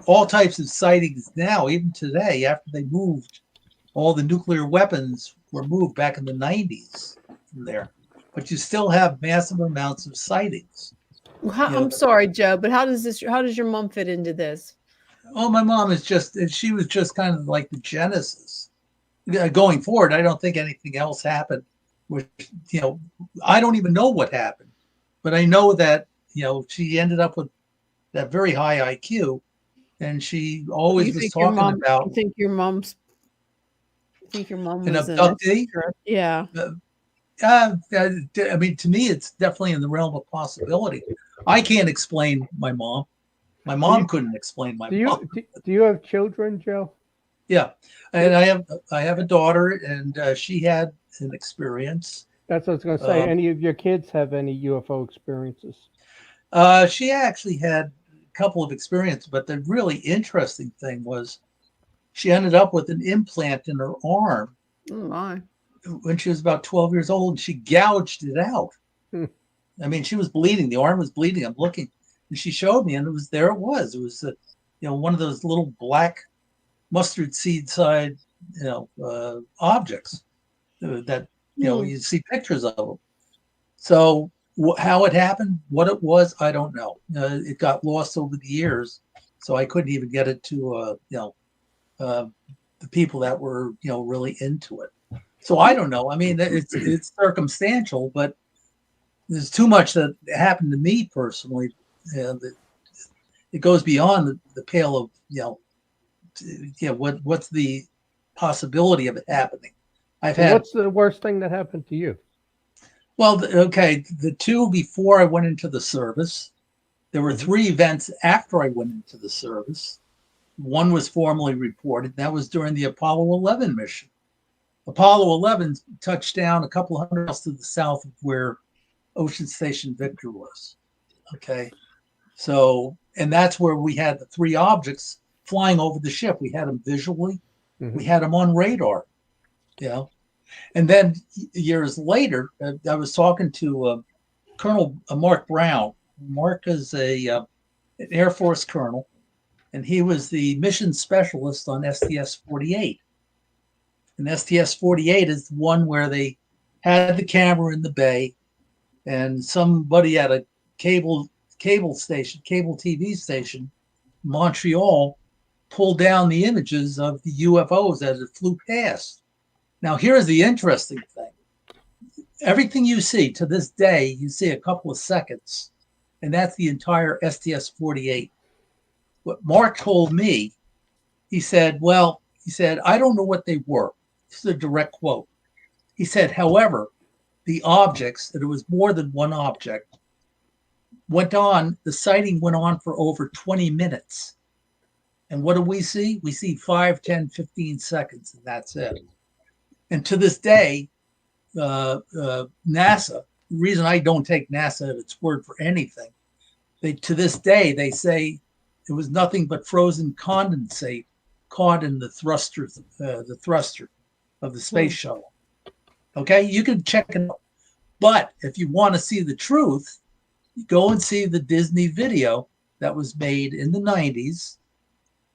all types of sightings now, even today, after they moved. All the nuclear weapons were moved back in the 90s from there. But you still have massive amounts of sightings. I'm sorry, Joe, but how does your mom fit into this? Oh, my mom she was just kind of like the genesis. Going forward, I don't think anything else happened. Which, I don't even know what happened. But I know that, she ended up with that very high IQ. And she always was talking about. You think your mom an was abductee? Yeah. I mean, to me, it's definitely in the realm of possibility. I can't explain my mom. My mom couldn't explain my mom. Do you have children, Joe? Yeah, and I have a daughter, and she had an experience. That's what I was going to say. Any of your kids have any UFO experiences? She actually had a couple of experiences, but the really interesting thing was she ended up with an implant in her arm. Oh my. When she was about 12 years old, and she gouged it out. I mean, she was bleeding. The arm was bleeding. I'm looking, and she showed me, and it was there. It was one of those little black mustard seed side, objects that you see pictures of them. So how it happened, what it was, I don't know. It got lost over the years, so I couldn't even get it to the people that were really into it. So I don't know. I mean, it's circumstantial, but there's too much that happened to me personally. It goes beyond the pale of what's the possibility of it happening. What's the worst thing that happened to you? Well, okay, the two before I went into the service. There were 3 events after I went into the service. One was formally reported. That was during the Apollo 11 mission. Apollo 11 touched down a couple hundred miles to the south of where Ocean Station Victor was. Okay. So, and that's where we had the 3 objects flying over the ship. We had them visually. We had them on radar, And then years later, I was talking to Colonel Mark Brown. Mark is an Air Force colonel, and he was the mission specialist on STS-48. And STS-48 is the one where they had the camera in the bay, and somebody at a cable TV station, Montreal, pulled down the images of the UFOs as it flew past. Now, here's the interesting thing. Everything you see to this day, you see a couple of seconds, and that's the entire STS-48. What Mark told me, he said, I don't know what they were. This is a direct quote. He said, however, the objects, that it was more than one object, the sighting went on for over 20 minutes. And what do we see? We see 5, 10, 15 seconds, and that's it. And to this day, NASA, the reason I don't take NASA at its word for anything, to this day, they say it was nothing but frozen condensate caught in the thruster of the space shuttle. Okay, you can check it out. But if you want to see the truth, go and see the Disney video that was made in the 90s.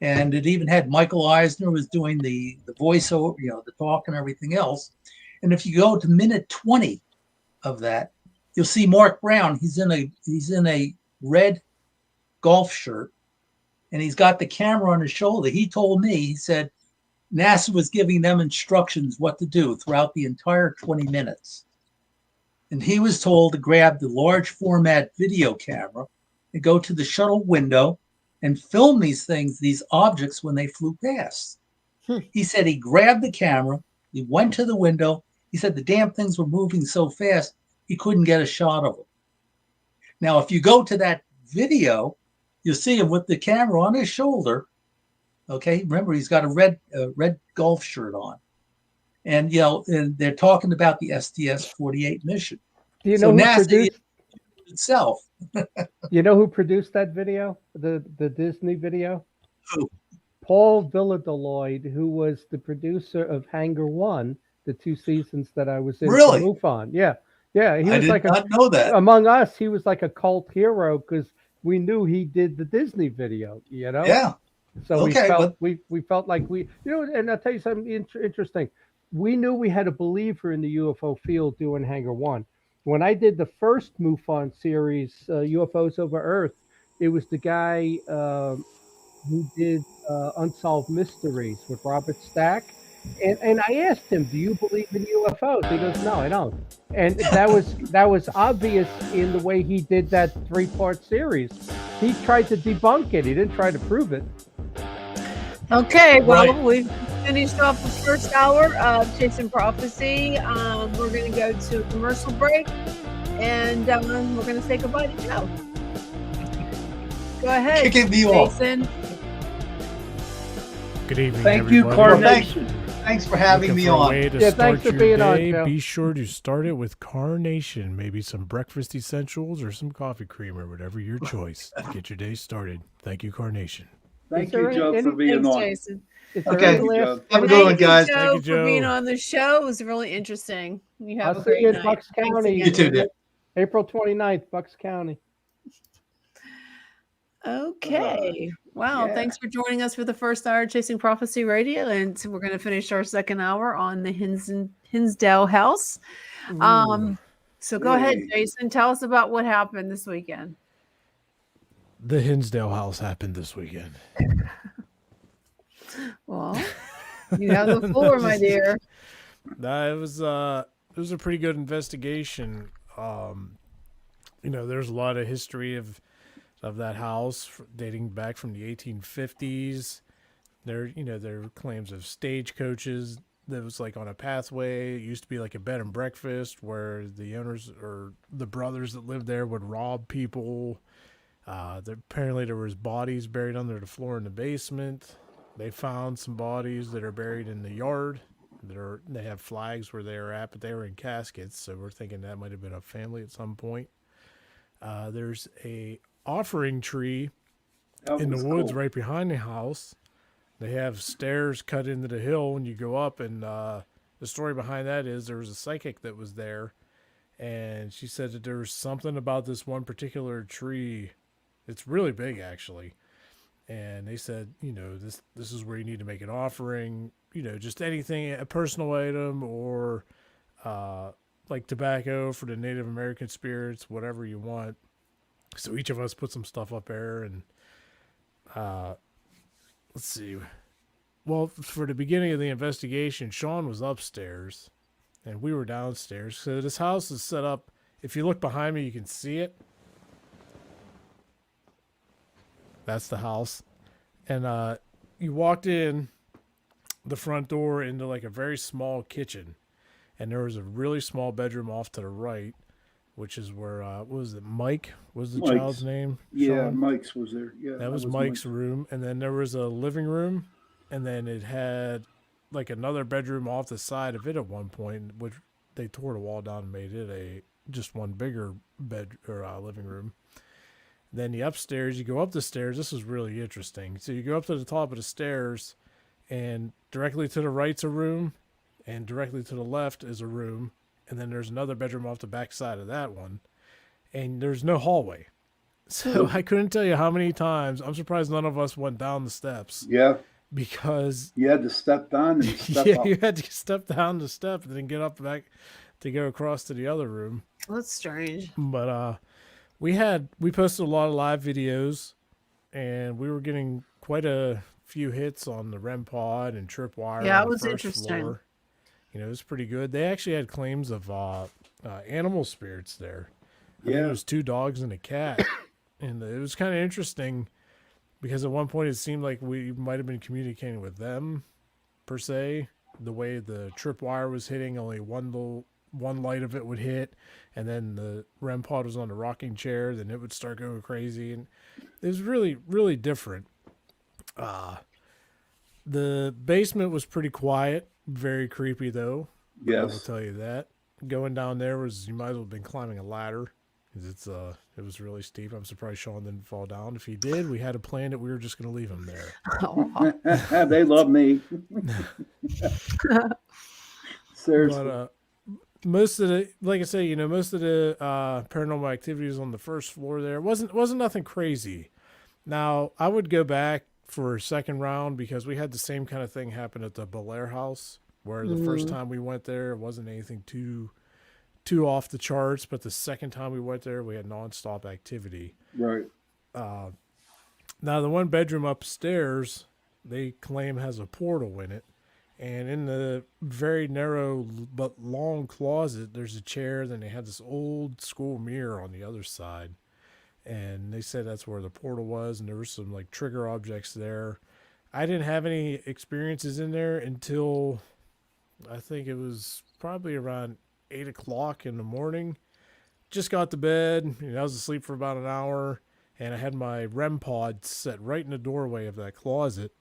And it even had Michael Eisner was doing the voiceover, the talk and everything else. And if you go to minute 20 of that, you'll see Mark Brown. He's in a red golf shirt, and he's got the camera on his shoulder. He told me, he said, NASA was giving them instructions what to do throughout the entire 20 minutes. And he was told to grab the large format video camera and go to the shuttle window and film these objects when they flew past. He said he grabbed the camera, he went to the window. He said the damn things were moving so fast, he couldn't get a shot of them. Now, if you go to that video, you'll see him with the camera on his shoulder. Okay, remember, he's got a red golf shirt on. And, and they're talking about the STS-48 mission. Do you know who NASA produced itself? You know who produced that video, the Disney video? Who? Paul Villadeloid, who was the producer of Hangar One, the 2 seasons that I was in. Really? MUFON. Yeah. He was I did not know that. Among us, he was like a cult hero because we knew he did the Disney video. Yeah. So we felt like and I'll tell you something interesting. We knew we had a believer in the UFO field doing Hangar One. When I did the first MUFON series, UFOs Over Earth, it was the guy who did Unsolved Mysteries with Robert Stack. And I asked him, do you believe in UFOs? He goes, no, I don't. And that was obvious in the way he did that 3-part series. He tried to debunk it. He didn't try to prove it. Okay, well, Right. we've finished off the first hour of Chasing Prophecy. We're going to go to a commercial break, and we're going to say goodbye to Joe. Go ahead, kicking me off. Jason. Good evening, Thank you, everybody. Carnation. Thanks for having Looking me for a on. way to Yeah, start thanks for your being on, day, Joe. be sure to start it with Carnation. Maybe some breakfast essentials or some coffee cream or whatever your choice to get your day started. Thank you, Carnation. Thank Is there you, Joe, any- for being Thanks, on. Jason. Is there Okay. any last? Joe. Have a good one, guys. Joe, Thank you, for being Joe. on the show. It was really interesting. You have I'll a see great you in night. Bucks Thanks County. again. You too, Dick. April 29th, Bucks County. Okay. Wow. Yeah. Thanks for joining us for the first hour of Chasing Prophecy Radio. And so we're going to finish our second hour on the Hinsdale House. So go ahead, Hey. Jason. Tell us about what happened this weekend. The Hinsdale House happened this weekend. Well, you have the floor, my dear. It was a pretty good investigation. There's a lot of history of that house dating back from the 1850s. There are claims of stagecoaches that was like on a pathway. It used to be like a bed and breakfast where the owners or the brothers that lived there would rob people. Apparently there was bodies buried under the floor in the basement. They found some bodies that are buried in the yard. They have flags where they were at, but they were in caskets. So we're thinking that might have been a family at some point. There's a offering tree That in the was woods cool. right behind the house. They have stairs cut into the hill when you go up, and the story behind that is there was a psychic that was there, and she said that there was something about this one particular tree. It's really big, actually. And they said, this is where you need to make an offering, just anything, a personal item or like tobacco for the Native American spirits, whatever you want. So each of us put some stuff up there, and let's see. Well, for the beginning of the investigation, Shawn was upstairs, and we were downstairs. So this house is set up. If you look behind me, you can see it. That's the house. And you walked in the front door into like a very small kitchen, and there was a really small bedroom off to the right, which is where what was it? Mike was the Mike's. child's name. Yeah, Shawn? Mike's was there. Yeah, That was Mike's room, and then there was a living room, and then it had like another bedroom off the side of it at one point, which they tore the wall down and made it just one bigger bed or living room. Then the upstairs, you go up the stairs. This is really interesting. So you go up to the top of the stairs, and directly to the right's a room, and directly to the left is a room, and then there's another bedroom off the back side of that one, and there's no hallway. So I couldn't tell you how many times. I'm surprised none of us went down the steps. Yeah, Because you had to step down and step yeah, up. you had to step down the step and then get up back to go across to the other room. That's strange. But we posted a lot of live videos, and we were getting quite a few hits on the REM pod and tripwire. Yeah, on it was the first interesting. floor. It was pretty good. They actually had claims of animal spirits there. I think Yeah. it was 2 dogs and a cat, and it was kind of interesting because at one point it seemed like we might have been communicating with them per se. The way the tripwire was hitting, only one light of it would hit, and then the REM pod was on the rocking chair, then it would start going crazy, and it was really, really different. The basement was pretty quiet, very creepy though. I will Yes. tell you that. Going down there was, you might as well have been climbing a ladder, because it was really steep. I'm surprised Shawn didn't fall down. If he did, we had a plan that we were just going to leave him there. They love me. Seriously. But most of the, like I say, most of the paranormal activities on the first floor there wasn't nothing crazy. Now I would go back for a second round because we had the same kind of thing happen at the Belair house, where the first time we went there, it wasn't anything too off the charts, but the second time we went there, we had nonstop activity. Right. Now the one bedroom upstairs, they claim has a portal in it. And in the very narrow but long closet, there's a chair. Then they had this old school mirror on the other side. And they said that's where the portal was. And there were some like trigger objects there. I didn't have any experiences in there until I think it was probably around 8 o'clock in the morning. Just got to bed. I was asleep for about an hour. and I had my REM pod set right in the doorway of that closet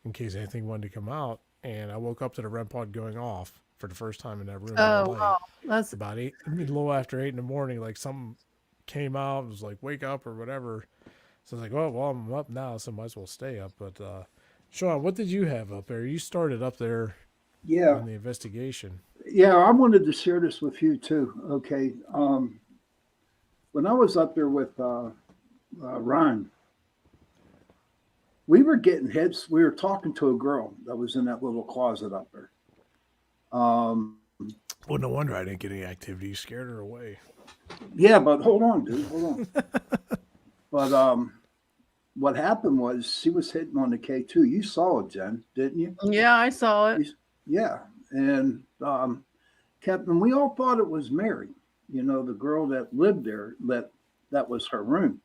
in case anything wanted to come out. And I woke up to the REM pod going off for the first time in that room all Oh, night. wow. That's About eight, a little after 8 in the morning, like something came out, and was like, wake up or whatever. So I was like, oh, well, I'm up now, so might as well stay up. But Shawn, what did you have up there? You started up there Yeah. on the investigation. Yeah, I wanted to share this with you too. Okay. When I was up there with Ryan, we were getting hits. We were talking to a girl that was in that little closet up there. Well, no wonder I didn't get any activity. You scared her away. Yeah, but hold on, dude. Hold on. But what happened was she was hitting on the K2. You saw it, Jen, didn't you? yeah, I saw it. Yeah. And Captain, we all thought it was Mary, you know, the girl that lived there, that was her room.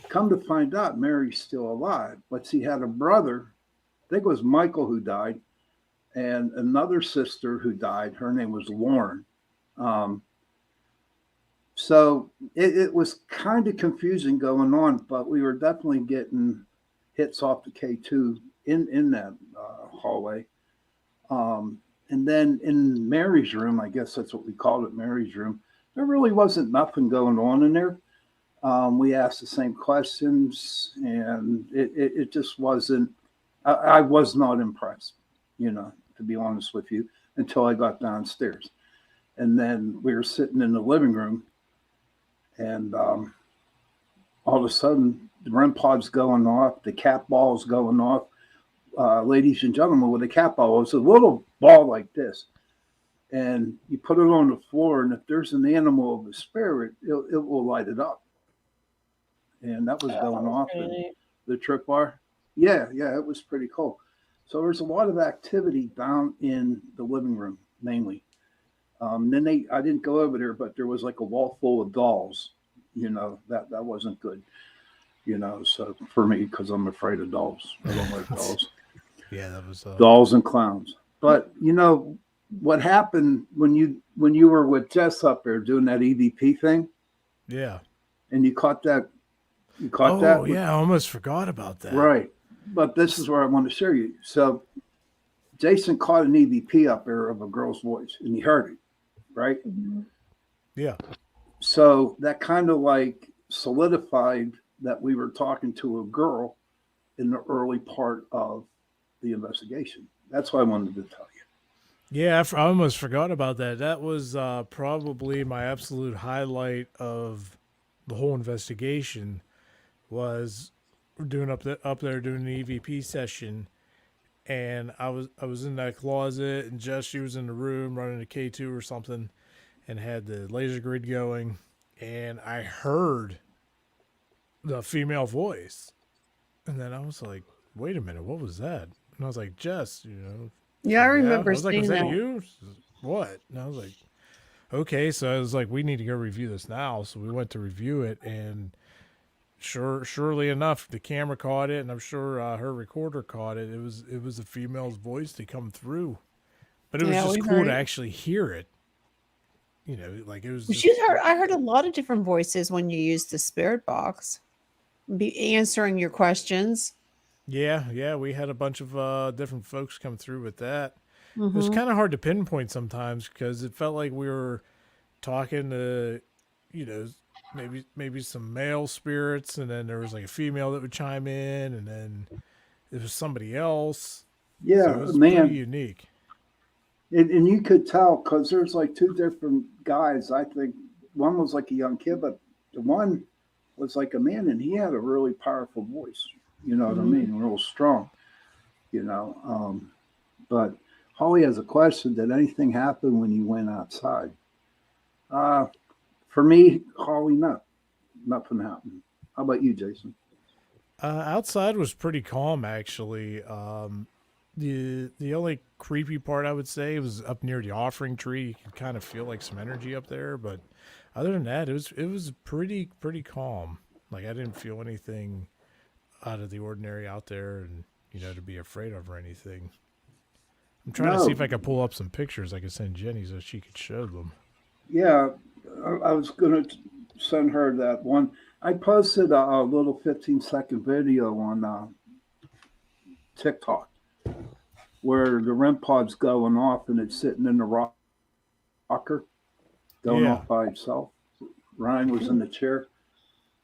Come to find out, Mary's still alive, but she had a brother, I think it was Michael who died, and another sister who died. Her name was Lauren. So it was kind of confusing going on, but we were definitely getting hits off the K2 in that hallway. And then in Mary's room, I guess that's what we called it, Mary's room, there really wasn't nothing going on in there. We asked the same questions, and it just wasn't, I was not impressed, you know, to be honest with you, until I got downstairs. And then we were sitting in the living room, and all of a sudden, the REM pod's going off, the cat ball's going off. Ladies and gentlemen, with a cat ball, it's a little ball like this. And you put it on the floor, and if there's an animal of a spirit, it will light it up. And that was going off in the trip bar. Yeah, it was pretty cool. So there's a lot of activity down in the living room, mainly. Then I didn't go over there, but there was like a wall full of dolls. You know, that wasn't good. You know, so for me, because I'm afraid of dolls. I don't like dolls. Yeah, that was dolls and clowns. But you know what happened when you were with Jess up there doing that EVP thing? Yeah. And you caught that. Oh, yeah, I almost forgot about that. Right. But this is where I want to share you. So Jason caught an EVP up there of a girl's voice, and he heard it, right? Yeah. So that kind of like solidified that we were talking to a girl in the early part of the investigation. That's what I wanted to tell you. Yeah, I almost forgot about that. That was probably my absolute highlight of the whole investigation. Was doing up there doing the EVP session, and I was in that closet, and she was in the room running a K2 or something, and had the laser grid going, and I heard the female voice, and then I was like, wait a minute, what was that? And I was like, Jess, you know. Yeah, I remember I was like, seeing was that that. you? What? And I was like, okay. So I was like, we need to go review this now. So we went to review it, and surely enough, the camera caught it, and I'm sure her recorder caught it. It was a female's voice to come through, but it was just cool to actually hear it. You know, like it was. I heard a lot of different voices when you used the spirit box, be answering your questions. Yeah, we had a bunch of different folks come through with that. It was kind of hard to pinpoint sometimes because it felt like we were talking to, you know, maybe some male spirits, and then there was like a female that would chime in, and then it was somebody else. Yeah, so it was man, pretty unique. And you could tell because there's like two different guys. I think one was like a young kid, but the one was like a man, and he had a really powerful voice. You know what I mean? Real strong. You know, but Holly has a question. Did anything happen when you went outside? For me, Holly, no, nothing happened. How about you, Jason? Outside was pretty calm, actually. The only creepy part I would say was up near the offering tree. You could kind of feel like some energy up there, but other than that, it was pretty calm. Like I didn't feel anything out of the ordinary out there, and you know, to be afraid of or anything. I'm trying to see if I could pull up some pictures I could send Jennie so she could show them. Yeah, I was going to send her that one. I posted a little 15-second video on TikTok where the REM pod's going off and it's sitting in the rocker going off by itself. Ryan was in the chair.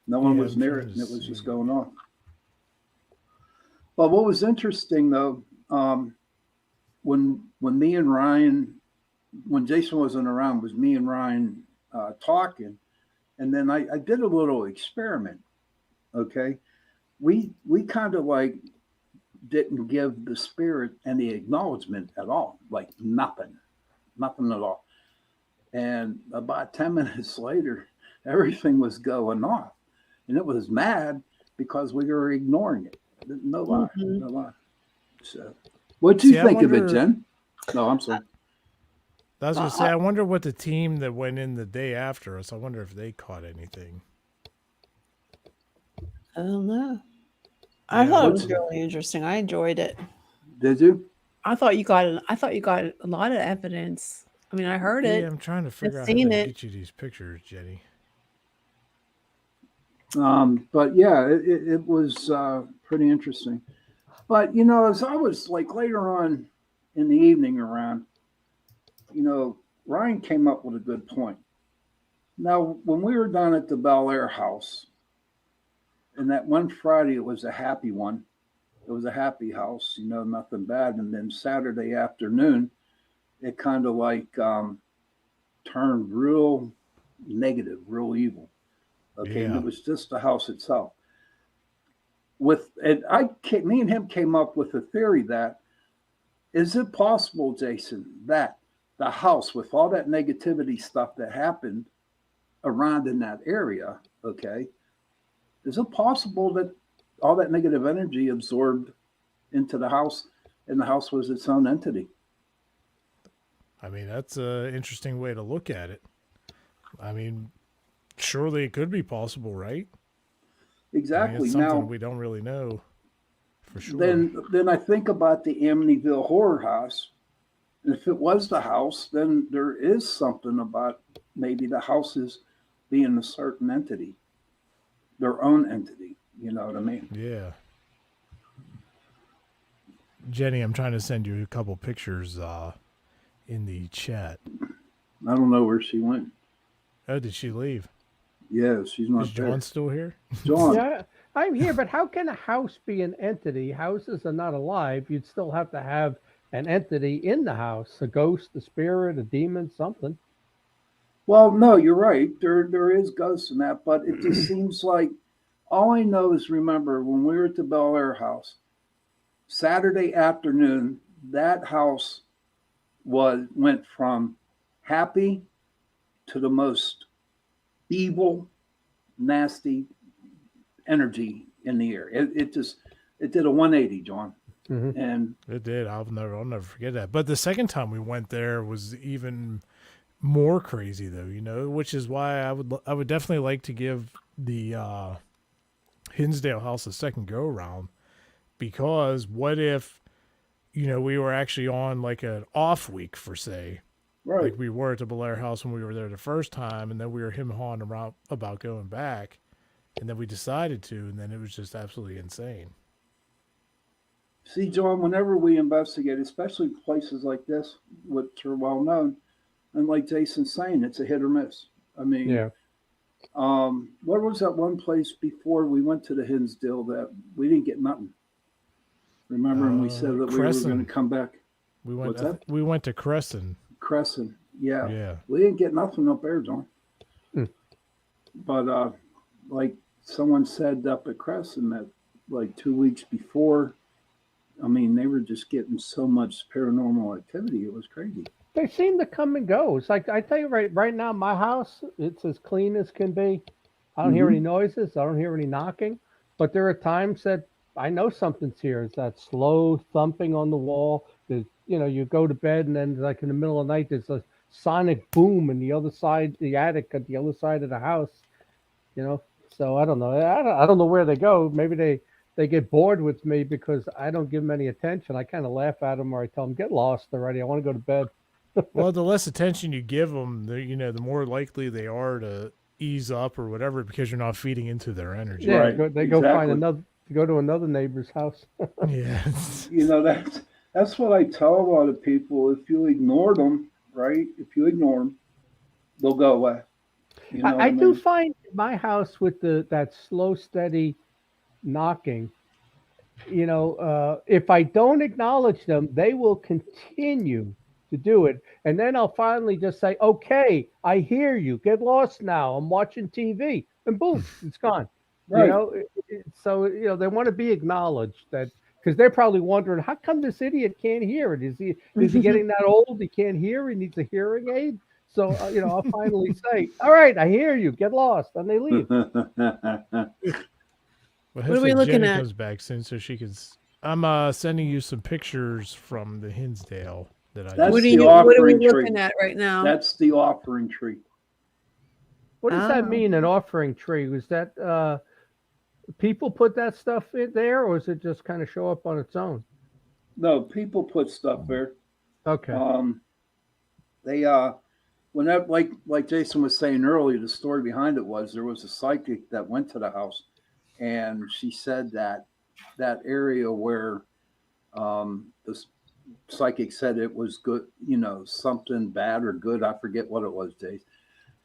No one was near it, and it was just going off. But what was interesting, though, when me and Ryan, when Jason wasn't around, was me and Ryan talking, and then I did a little experiment. Okay, we kind of like didn't give the spirit any acknowledgement at all, like nothing at all. And about 10 minutes later, everything was going off, and it was mad because we were ignoring it. No lie, no lie. So, what'd you think of it, Jen? No, I'm sorry. I was going to say, I wonder what the team that went in the day after us, I wonder if they caught anything. I don't know. I thought it was really interesting. I enjoyed it. Did you? I thought you got a lot of evidence. I mean, I heard it. Yeah, I'm trying to figure out how to get you these pictures, Jenny. But yeah, it was pretty interesting. But you know, as I was like later on in the evening around, you know, Ryan came up with a good point. Now, when we were down at the Bel Air house, and that one Friday, it was a happy one. It was a happy house, you know, nothing bad. And then Saturday afternoon, it kind of like turned real negative, real evil. Okay, and it was just the house itself. Me and him came up with a theory that, is it possible, Jason, that the house with all that negativity stuff that happened around in that area, okay, is it possible that all that negative energy absorbed into the house and the house was its own entity? I mean, that's an interesting way to look at it. I mean, surely it could be possible, right? Exactly. I mean, it's something we don't really know for sure. Then I think about the Amityville Horror House. And if it was the house, then there is something about maybe the houses being a certain entity, their own entity. You know what I mean? Yeah. Jenny, I'm trying to send you a couple pictures in the chat. I don't know where she went. Oh, did she leave? Yeah, she's not Is there. John still here? John. Yeah, I'm here, but how can a house be an entity? Houses are not alive. You'd still have to have an entity in the house, a ghost, a spirit, a demon, something. Well, no, you're right. There is ghosts in that, but it just seems like all I know is, remember when we were at the Bel Air house, Saturday afternoon, that house went from happy to the most evil, nasty energy in the air. It did a 180, John. Mm-hmm. And it did. I'll never forget that. But the second time we went there was even more crazy, though. You know, which is why I would definitely like to give the Hinsdale House a second go around, because what if, you know, we were actually on like an off week for say. right. Like we were at the Bel Air House when we were there the first time, and then we were him-hawing around about going back, and then we decided to, and then it was just absolutely insane. See, John, whenever we investigate, especially places like this, which are well known, and like Jason's saying, it's a hit or miss. I mean, Yeah. What was that one place before we went to the Hinsdale that we didn't get nothing? Remember, and we said that we were going to come back. What's that? We went to Crescent. Crescent, yeah. Yeah. We didn't get nothing up there, John. But like someone said up at Crescent that like 2 weeks before, I mean, they were just getting so much paranormal activity. It was crazy. They seem to come and go. It's like, I tell you right now, my house, it's as clean as can be. I don't hear any noises. I don't hear any knocking. But there are times that I know something's here. It's that slow thumping on the wall. There's, you know, you go to bed and then like in the middle of the night, there's a sonic boom in the other side, the attic at the other side of the house, you know? So I don't know. I don't know where they go. Maybe they get bored with me because I don't give them any attention. I kind of laugh at them or I tell them, get lost already. I want to go to bed. Well, the less attention you give them, the more likely they are to ease up or whatever because you're not feeding into their energy. Yeah, Right, they go find exactly. go to another neighbor's house. Yeah. You know, that's what I tell a lot of people. If you ignore them, right? If you ignore them, they'll go away. You know what I I do mean? find my house with that slow, steady knocking. If I don't acknowledge them, they will continue to do it, and then I'll finally just say, "Okay, I hear you. Get lost now. I'm watching TV," and boom, it's gone. Right. So they want to be acknowledged that because they're probably wondering how come this idiot can't hear it. Is he getting that old? He can't hear. He needs a hearing aid. So I'll finally say, "All right, I hear you. Get lost," and they leave. Well, What are we hopefully looking Jennie at? comes back soon so she can. I'm sending you some pictures from the Hinsdale that I That's What just. are the you? What are we offering tree. looking at right now? That's the offering tree. What does that Oh. mean? An offering tree? Was that people put that stuff in there, or is it just kind of show up on its own? No, people put stuff there. Okay. They when that like Jason was saying earlier, the story behind it was there was a psychic that went to the house, and she said that area where the psychic said it was good, something bad or good. I forget what it was, Jason,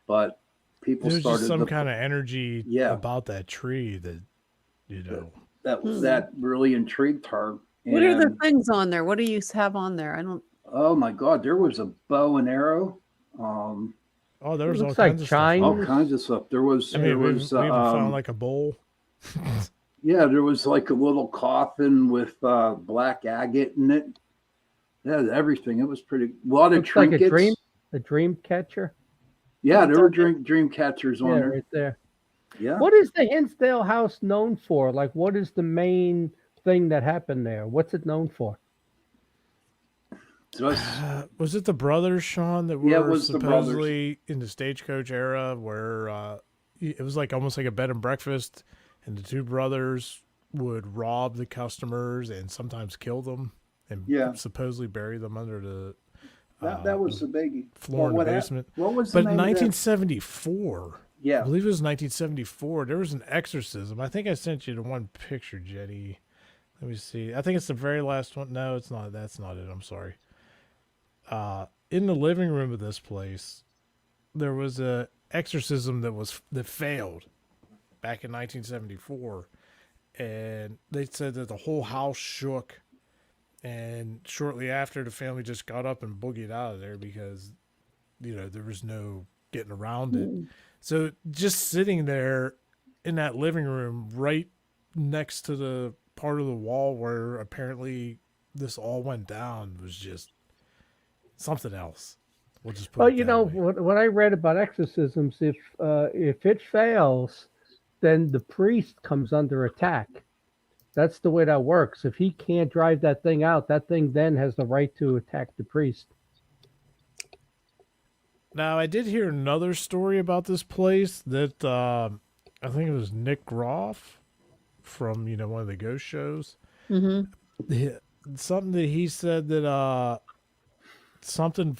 but people There's started just some to, kind of energy Yeah. about that tree that that really intrigued her. What are the And things on there? What do you have on there? I don't. oh my God, there was a bow and arrow. Oh, there was all Looks like kinds of stuff. chine. All kinds of stuff. There was I mean, there was we even found like a bowl. yeah, there was like a little coffin with black agate in it. Yeah, everything. It was pretty. A lot of Looks like trinkets. a dream catcher. Yeah, there were Okay. dream catchers on Yeah, there. right there. Yeah. What is the Hinsdale House known for? Like, what is the main thing that happened there? What's it known for? Just Was it the brothers, Shawn, that Yeah, it were was the brothers. supposedly in the stagecoach era where it was like almost like a bed and breakfast, and the two brothers would rob the customers and sometimes kill them and Yeah. supposedly bury them under the that was the biggie. floor in the what basement. What was the But in name of that? 1974, I Yeah. believe it was 1974, there was an exorcism. I think I sent you the one picture, Jenny. Let me see. I think it's the very last one. No, it's not. That's not it. I'm sorry. In the living room of this place, there was a exorcism that failed back in 1974, and they said that the whole house shook, and shortly after, the family just got up and boogied out of there because there was no getting around it. So just sitting there in that living room right next to the part of the wall where apparently this all went down was just something else. We'll just put Well, it that way. what I read about exorcisms, if it fails, then the priest comes under attack. That's the way that works. If he can't drive that thing out, that thing then has the right to attack the priest. Now, I did hear another story about this place that I think it was Nick Groff from one of the ghost shows. Mm-hmm. Something that he said that something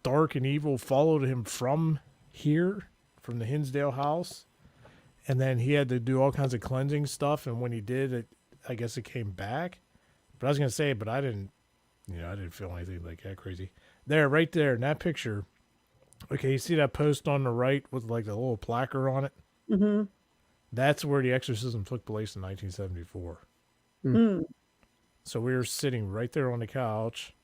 dark and evil followed him from here, from the Hinsdale house, and then he had to do all kinds of cleansing stuff. And when he did, I guess it came back. But I was gonna say, but I didn't feel anything like that crazy. There, right there in that picture. Okay, you see that post on the right with like the little placard on it? Mm-hmm. That's where the exorcism took place in 1974. Mm. So we were sitting right there on the couch,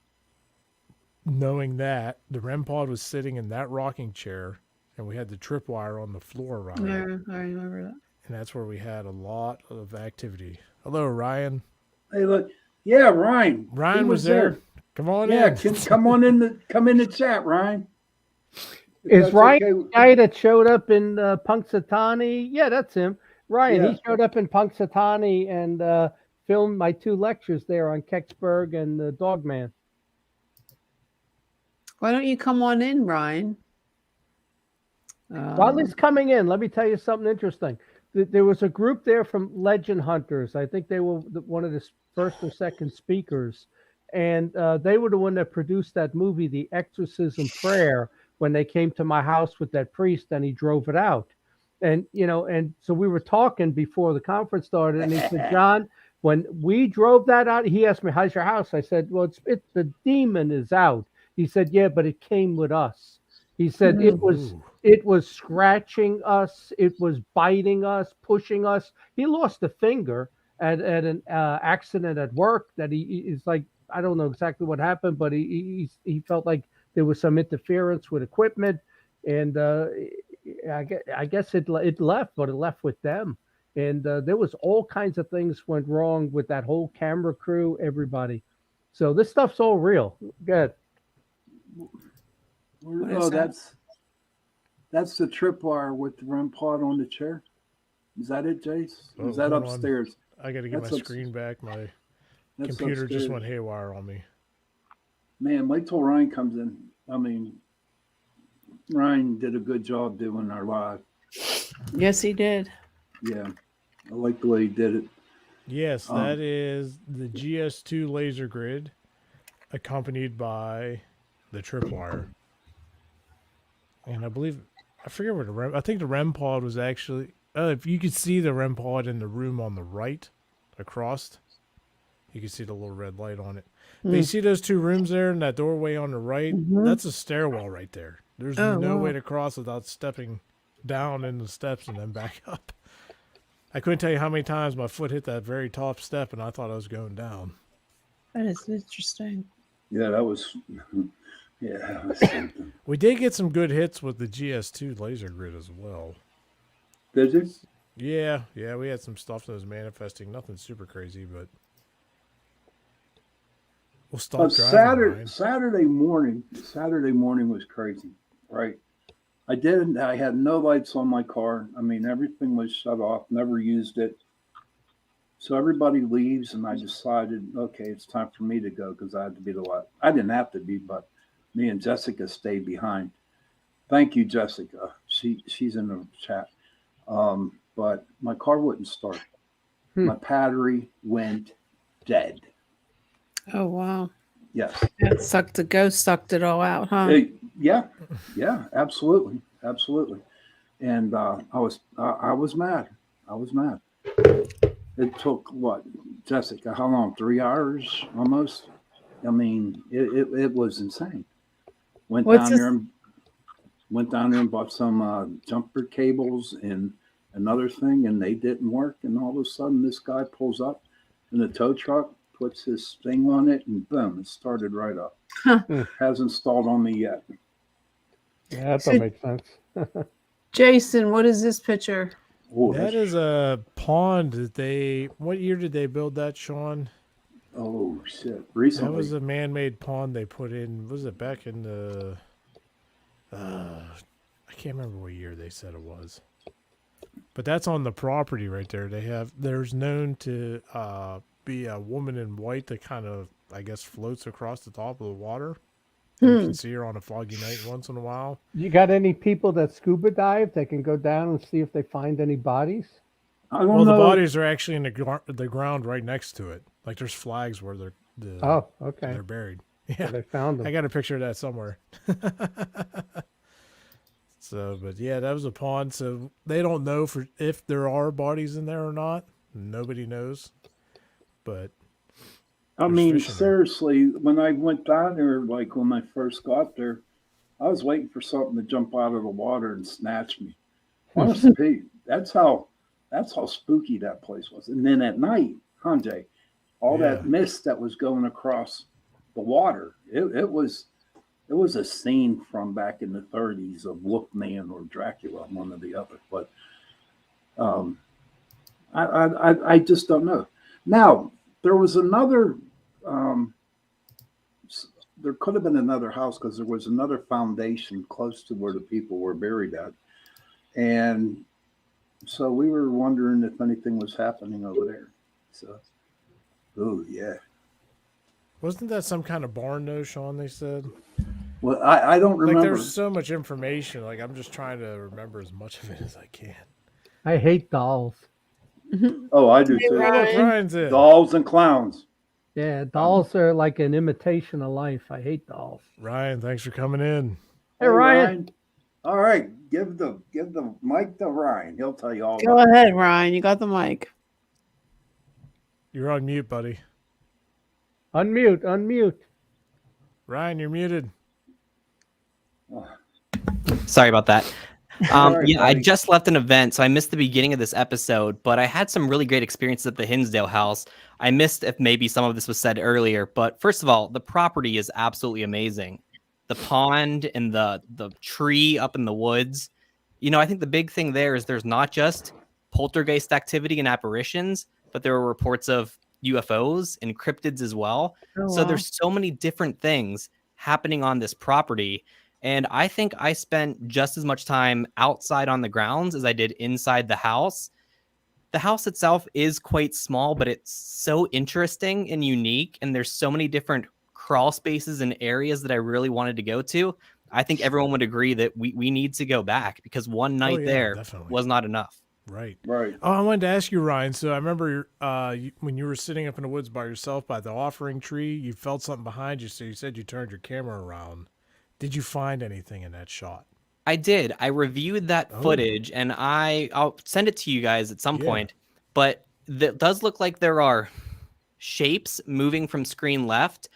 knowing that the REM pod was sitting in that rocking chair, and we had the tripwire on the floor around it. Yeah, I remember that. And that's where we had a lot of activity. Hello, Ryan. Hey, look. Yeah, Ryan. Ryan He was there. Come on Yeah, in. come on in the chat, Ryan. If Is that's Ryan okay. the guy that showed up in Punxsutawney? Yeah, that's him. Ryan, Yeah. he showed up in Punxsutawney and filmed my 2 lectures there on Kecksburg and the Dogman. Why don't you come on in, Ryan? While he's coming in, let me tell you something interesting. There was a group there from Legend Hunters. I think they were one of the first or second speakers. And they were the one that produced that movie, The Exorcism Prayer, when they came to my house with that priest and he drove it out. And and so we were talking before the conference started, and he said, John, when we drove that out, he asked me, how's your house? I said, well, it's the demon is out. He said, yeah, but it came with us. He said Ooh. it was scratching us, it was biting us, pushing us. He lost a finger at an accident at work that is like, I don't know exactly what happened, but he felt like there was some interference with equipment, and I guess it left, but it left with them. And there was all kinds of things went wrong with that whole camera crew, everybody. So this stuff's all real. Good. Oh, that's the tripwire with the REM pod on the chair. Is that it, Jace? Oh, Is that hold on. upstairs? I got to get That's my screen back. My That's computer just upstairs. went haywire on me. Man, wait till Ryan comes in. I mean, Ryan did a good job doing our live. Yes, he did. Yeah, I like the way he did it. Yes, that is the GS2 laser grid, accompanied by the tripwire. And I forget where I think the REM pod was actually. If you could see the REM pod in the room on the right, across, you can see the little red light on it. But you see those two rooms there and that doorway on the right? That's a stairwell right there. There's no way to cross without stepping down in the steps and then back up. I couldn't tell you how many times my foot hit that very top step and I thought I was going down. That is interesting. Yeah, that was. Yeah, that was something. We did get some good hits with the GS2 laser grid as well. Did you? Yeah, we had some stuff that was manifesting. Nothing super crazy, but we'll stop driving. Saturday morning was crazy, right? I had no lights on my car. I mean, everything was shut off, never used it. So everybody leaves, and I decided, okay, it's time for me to go because I had to be the last. I didn't have to be, but me and Jessica stayed behind. Thank you, Jessica. She's in the chat. But my car wouldn't start. My battery went dead. Oh, wow. Yes. The ghost sucked it all out, huh? Yeah, absolutely. And I was mad. It took what, Jessica? How long? 3 hours almost. I mean, it was insane. Went down there and bought some jumper cables and another thing, and they didn't work. And all of a sudden, this guy pulls up in the tow truck, puts his thing on it, and boom, it started right up. Hasn't stalled on me yet. Yeah, that don't make sense. Jason, what is this picture? Oh, That is a pond that what year did they build that, Shawn? Oh, shit. Recently. That was a man-made pond they put in, was it back in the, I can't remember what year they said it was. But that's on the property right there. There's known to be a woman in white that kind of, I guess, floats across the top of the water. You can see her on a foggy night once in a while. You got any people that scuba dive that can go down and see if they find any bodies? I don't Well, know. the bodies are actually in the ground right next to it. Like there's flags where they're buried. Yeah, So they found them. I got a picture of that somewhere. But yeah, that was a pond. So they don't know if there are bodies in there or not. Nobody knows. But I mean, seriously, when I went down there, like when I first got there, I was waiting for something to jump out of the water and snatch me. Honestly, that's how spooky that place was. And then at night, Jay, that mist that was going across the water, it was a scene from back in the 30s of Wolfman or Dracula, one or the other. But I just don't know. Now, there was another. There could have been another house because there was another foundation close to where the people were buried at. And so we were wondering if anything was happening over there. So, oh, yeah. wasn't that some kind of barn though, Shawn, they said? Well, I don't remember. Like there's so much information. Like I'm just trying to remember as much of it as I can. I hate dolls. Oh, I do too. Ryan's in. Dolls and clowns. Yeah, dolls are like an imitation of life. I hate dolls. Ryan, thanks for coming in. Hey, Ryan. All right, give the mic to Ryan. He'll tell you all. Go ahead, Ryan. You got the mic. You're on mute, buddy. Unmute. Ryan, you're muted. Sorry about that. Sorry, I buddy. just left an event, so I missed the beginning of this episode, but I had some really great experiences at the Hinsdale House. I missed if maybe some of this was said earlier, but first of all, the property is absolutely amazing. The pond and the tree up in the woods. I think the big thing there is there's not just poltergeist activity and apparitions, but there are reports of UFOs and cryptids as well. Oh, So wow. there's so many different things happening on this property. And I think I spent just as much time outside on the grounds as I did inside the house. The house itself is quite small, but it's so interesting and unique. And there's so many different crawl spaces and areas that I really wanted to go to. I think everyone would agree that we need to go back because one night there definitely was not enough. Right. Right. Oh, I wanted to ask you, Ryan. So I remember when you were sitting up in the woods by yourself by the offering tree, you felt something behind you. So you said you turned your camera around. Did you find anything in that shot? I did. I reviewed that footage, and I'll send it to you guys at some point. But it does look like there are shapes moving from screen left.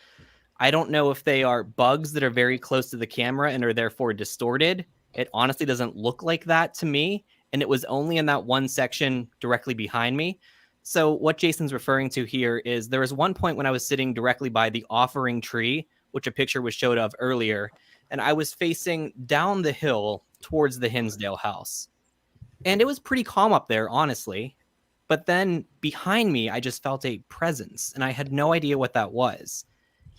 I don't know if they are bugs that are very close to the camera and are therefore distorted. It honestly doesn't look like that to me. And it was only in that one section directly behind me. So what Jason's referring to here is there was one point when I was sitting directly by the offering tree, which a picture was showed of earlier. And I was facing down the hill towards the Hinsdale House. And it was pretty calm up there, honestly. But then behind me, I just felt a presence, and I had no idea what that was.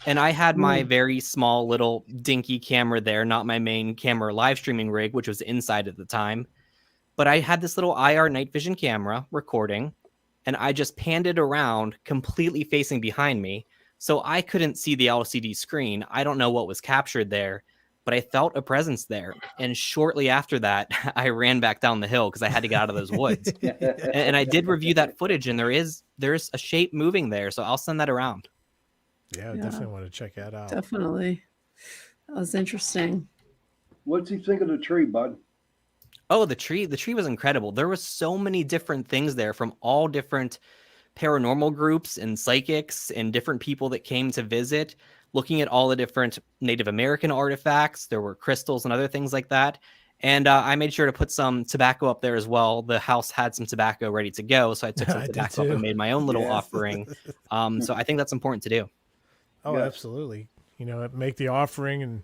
And I had my very small little dinky camera there, not my main camera live streaming rig, which was inside at the time. But I had this little IR night vision camera recording, and I just panned it around completely facing behind me. So I couldn't see the LCD screen. I don't know what was captured there, but I felt a presence there. And shortly after that, I ran back down the hill because I had to get out of those woods. And I did review that footage, and there's a shape moving there. So I'll send that around. Yeah, I Yeah. definitely want to check that out. Definitely. That was interesting. What's he think of the tree, bud? Oh, the tree was incredible. There was so many different things there from all different paranormal groups and psychics and different people that came to visit, looking at all the different Native American artifacts. There were crystals and other things like that. And I made sure to put some tobacco up there as well. The house had some tobacco ready to go. So I took some I did tobacco up too. and made my own little Yes. offering. So I think that's important to do. Oh, Yes. absolutely. Make the offering and,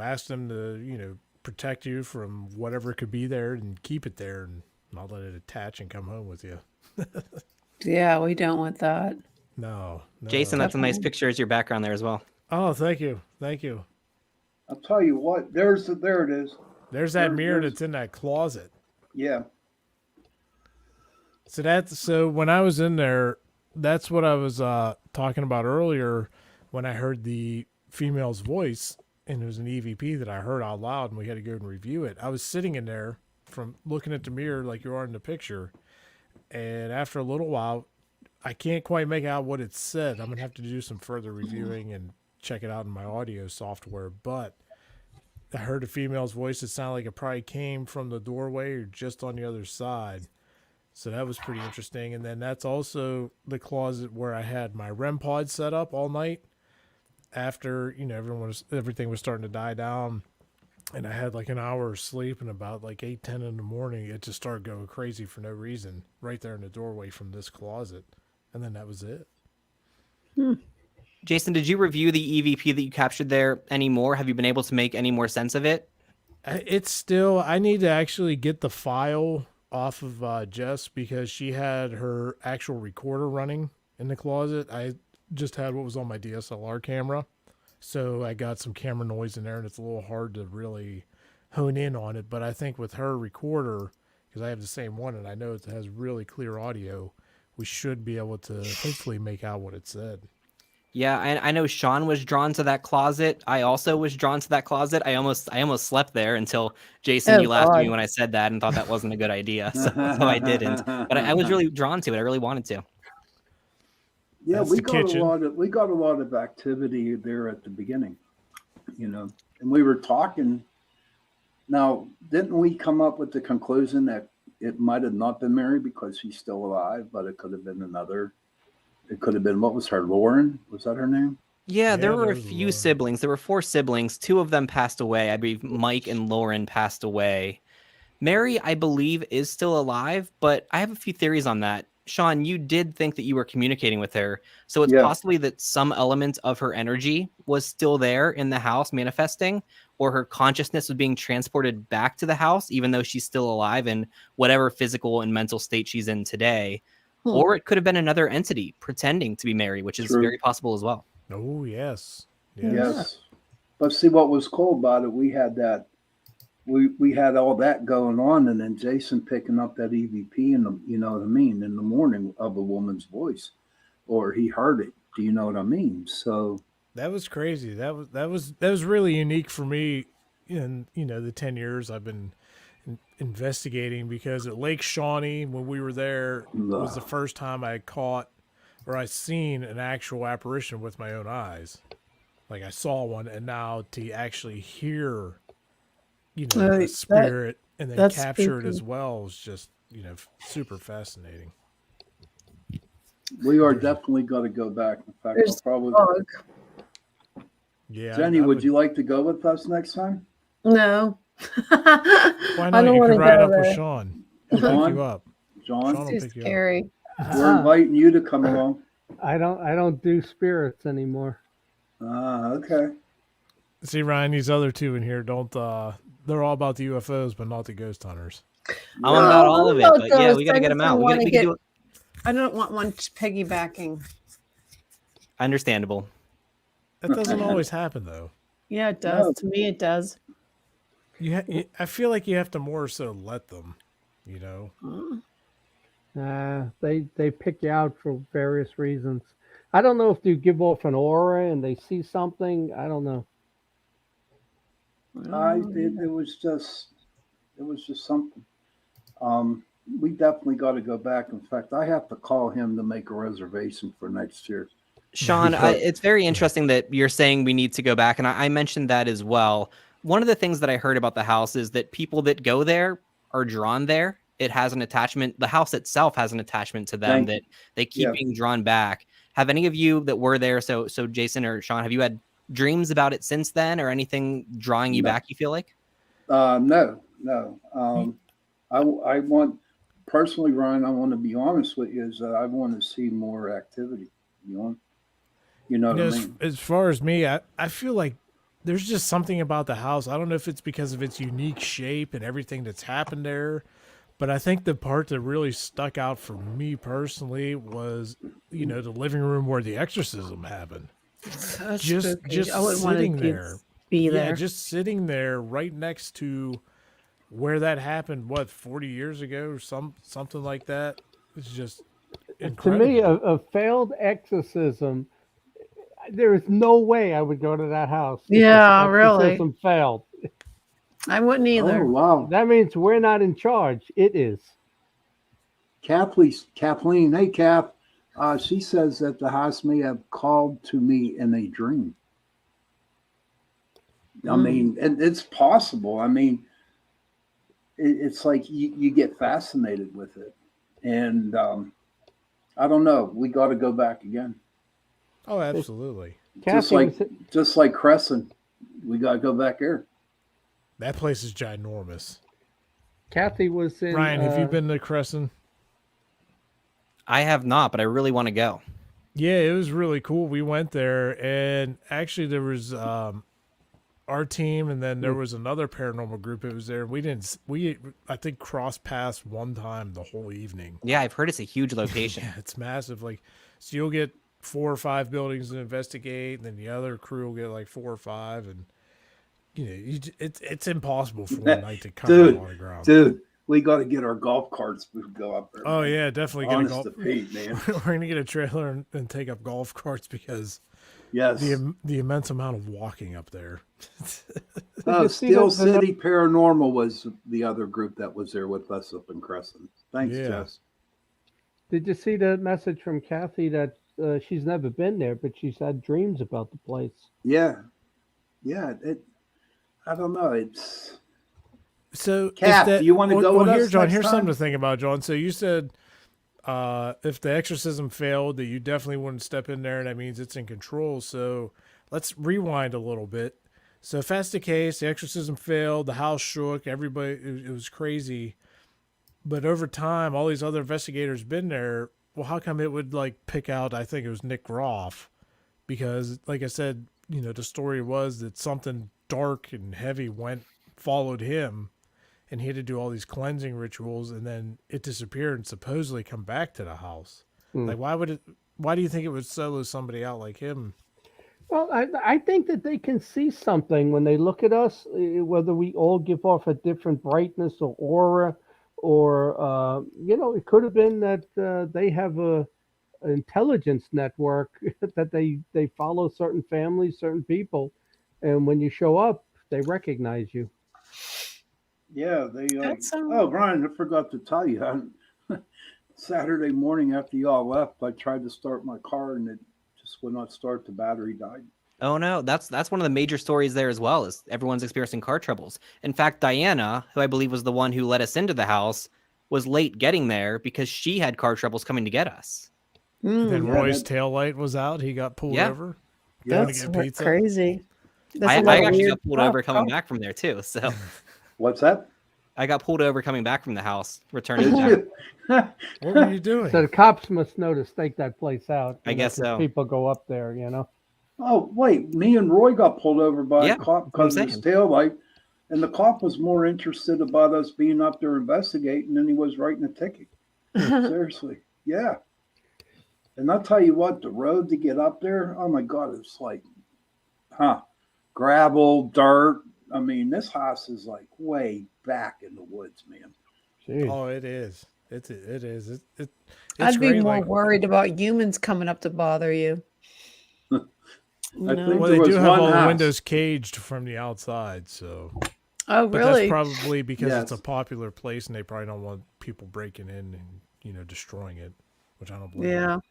ask them to, protect you from whatever could be there and keep it there and not let it attach and come home with you. Yeah, we don't want that. No. Jason, that's a nice Definitely. picture as your background there as well. Oh, thank you. Thank you. I'll tell you what. There it is. There's that mirror there's- that's in that closet. Yeah. So when I was in there, that's what I was talking about earlier when I heard the female's voice, and it was an EVP that I heard out loud, and we had to go and review it. I was sitting in there from looking at the mirror like you are in the picture, and after a little while, I can't quite make out what it said. I'm gonna have to do some further reviewing and check it out in my audio software, but I heard a female's voice. It sounded like it probably came from the doorway or just on the other side. So that was pretty interesting. And then that's also the closet where I had my REM pod set up all night after, everything was starting to die down. And I had like an hour of sleep, and about like 8:10 in the morning, it just started going crazy for no reason right there in the doorway from this closet. And then that was it. Jason, did you review the EVP that you captured there anymore? Have you been able to make any more sense of it? It's still, I need to actually get the file off of Jess because she had her actual recorder running in the closet. I just had what was on my DSLR camera. So I got some camera noise in there, and it's a little hard to really hone in on it. But I think with her recorder, because I have the same one and I know it has really clear audio, we should be able to hopefully make out what it said. Yeah, I know Shawn was drawn to that closet. I also was drawn to that closet. I almost slept there until Jason, Oh, you laughed at God. me when I said that and thought that wasn't a good idea. So I didn't. But I was really drawn to it. I really wanted to. Yeah, That's we the got kitchen. we got a lot of activity there at the beginning, and we were talking, Now, didn't we come up with the conclusion that it might have not been Mary because she's still alive, but it could have been another? It could have been, what was her, Lauren? Was that her name? Yeah, there Yeah, were a there's few Lauren. siblings. There were 4 siblings. 2 of them passed away. I believe Mike and Lauren passed away. Mary, I believe, is still alive, but I have a few theories on that. Shawn, you did think that you were communicating with her. So it's Yeah. possibly that some element of her energy was still there in the house manifesting, or her consciousness was being transported back to the house, even though she's still alive in whatever physical and mental state she's in today. Or it could have been another entity pretending to be Mary, which is True. very possible as well. Oh, yes. Yes. But see, what was cool about it, we had that, we had all that going on, and then Jason picking up that EVP in the, you know what I mean, in the morning of a woman's voice, or he heard it. Do you know what I mean? So that was crazy. That was really unique for me in, you know, the 10 years I've been investigating, because at Lake Shawnee, when we were there, was the first time I caught or I seen an actual apparition with my own eyes. Like, I saw one, and now to actually hear, you know, the spirit and then capture it as well is just, you know, super fascinating. we are definitely going to go back. In fact, I'll probably. Yeah. Jenny, would you like to go with us next time? No. Why not? I don't You want can to ride go up there. with Shawn. He'll pick John? you up. John? Shawn will It's pick too you up. scary. We're inviting you to come along. I don't do spirits anymore. Okay. See, Ryan, these other 2 in here don't. They're all about the UFOs, but not the ghost hunters. I'm about all of it, but yeah, we got to get them out. We can do it. I don't want one piggybacking. Understandable. That doesn't always happen, though. Yeah, it does. No. To me, it does. I feel like you have to more so let them, you know. They pick you out for various reasons. I don't know if you give off an aura and they see something. I don't know. It was just something. We definitely got to go back. In fact, I have to call him to make a reservation for next year. Shawn, it's very interesting that you're saying we need to go back, and I mentioned that as well. One of the things that I heard about the house is that people that go there are drawn there. It has an attachment. The house itself has an attachment to them that they keep being drawn back. Have any of you that were there, so Jason or Shawn, have you had dreams about it since then, or anything drawing you back, you feel like? No. I want, personally, Ryan, I want to be honest with you, is that I want to see more activity. You know what I mean? As far as me, I feel like there's just something about the house. I don't know if it's because of its unique shape and everything that's happened there, but I think the part that really stuck out for me personally was, you know, the living room where the exorcism happened. Just I wouldn't want sitting to there. be there. Yeah, just sitting there right next to where that happened, 40 years ago or something like that. It's just incredible. To me, a failed exorcism, there is no way I would go to that house. Yeah, really. Exorcism failed. I wouldn't either. Oh, wow. That means we're not in charge. It is. Kathleen, hey, Kath. She says that the house may have called to me in a dream. I mean, and it's possible. I mean, it's like you get fascinated with it. And I don't know. We got to go back again. Oh, absolutely. Just like Crescent. We got to go back there. That place is ginormous. Kathy was in. Ryan, have you been to Crescent? I have not, but I really want to go. Yeah, it was really cool. We went there, and actually there was our team, and then there was another paranormal group that was there. We I think crossed paths one time the whole evening. Yeah, I've heard it's a huge location. Yeah, it's massive. Like, so you'll get 4 or 5 buildings to investigate, and then the other crew will get like 4 or 5, and you know, it's impossible for one night to cover a lot of ground. Dude, we got to get our golf carts to go up there. Oh yeah, definitely. Honest to Pete, man. We're gonna get a trailer and take up golf carts because the immense amount of walking up there. Steel City Paranormal was the other group that was there with us up in Crescent. Thanks, Jess. Did you see the message from Kathy that she's never been there, but she's had dreams about the place? Yeah. I don't know. So, Kat, do you want to go with here, us John? next Here's time? something to think about, John. So you said if the exorcism failed, that you definitely wouldn't step in there, and that means it's in control. So let's rewind a little bit. So if that's the case, the exorcism failed, the house shook, everybody, it was crazy. But over time, all these other investigators been there. Well, how come it would like pick out? I think it was Nick Groff, because, like I said, the story was that something dark and heavy followed him, and he had to do all these cleansing rituals, and then it disappeared and supposedly come back to the house. Like, why do you think it would solo somebody out like him? Well, I think that they can see something when they look at us, whether we all give off a different brightness or aura, or it could have been that they have an intelligence network that they follow certain families, certain people, and when you show up, they recognize you. Yeah, they. That's, Oh, Brian, I forgot to tell you. Saturday morning after y'all left, I tried to start my car and it just would not start. The battery died. Oh no, that's one of the major stories there as well, is everyone's experiencing car troubles. In fact, Diana, who I believe was the one who let us into the house, was late getting there because she had car troubles coming to get us. Then Yeah, Roy's tail light was out. He got pulled over. Going to That's get pizza. crazy. That's I a lot of actually weird got pulled stuff. over coming back from there too. So What's that? I got pulled over coming back from the house, returning Did back. you? What were you doing? So the cops must know to stake that place out. I guess 'cause so. People go up there, Oh, wait. Me and Roy got pulled over by Yeah, a cop that's what I'm because of his saying. taillight. And the cop was more interested about us being up there investigating than he was writing a ticket. Seriously. Yeah. And I'll tell you what, the road to get up there, oh my God, it's like, gravel, dirt. I mean, this house is like way back in the woods, man. Jeez. Oh, it is. It is. It's I'd be great, more like- worried about humans coming up to bother you. I think Well, there they was do have one all the house. windows caged from the outside, so. Oh, But really? that's probably because it's a Yes. popular place, and they probably don't want people breaking in and destroying it, which I don't blame. Yeah. them.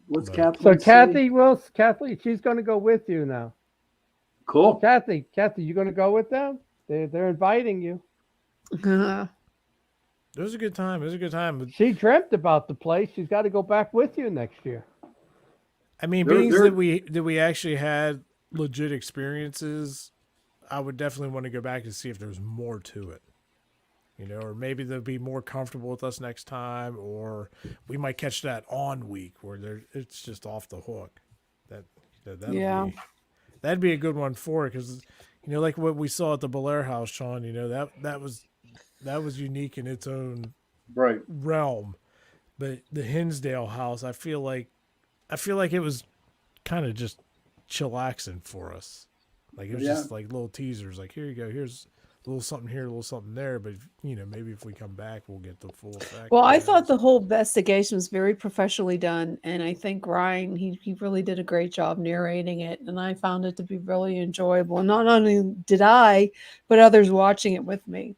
What's But- Kathleen So say? Kathy, she's going to go with you now. Cool. Kathy, you going to go with them? They're inviting you. It was a good time. It was a good time. But, She dreamt about the place. She's got to go back with you next year. I mean, They're- being they're- that we actually had legit experiences, I would definitely want to go back and see if there's more to it. Or maybe they'll be more comfortable with us next time, or we might catch that on week where it's just off the hook. Yeah. That'd be a good one for it, because like what we saw at the Belair house, Shawn. That was unique in its own Right. realm. But the Hinsdale house, I feel like it was kind of just chillaxing for us. Like, it was just like little teasers, like, here you go, here's a little something here, a little something there. But maybe if we come back, we'll get the full effect. Well, I thought the whole investigation was very professionally done, and I think Ryan he really did a great job narrating it, and I found it to be really enjoyable. And not only did I, but others watching it with me.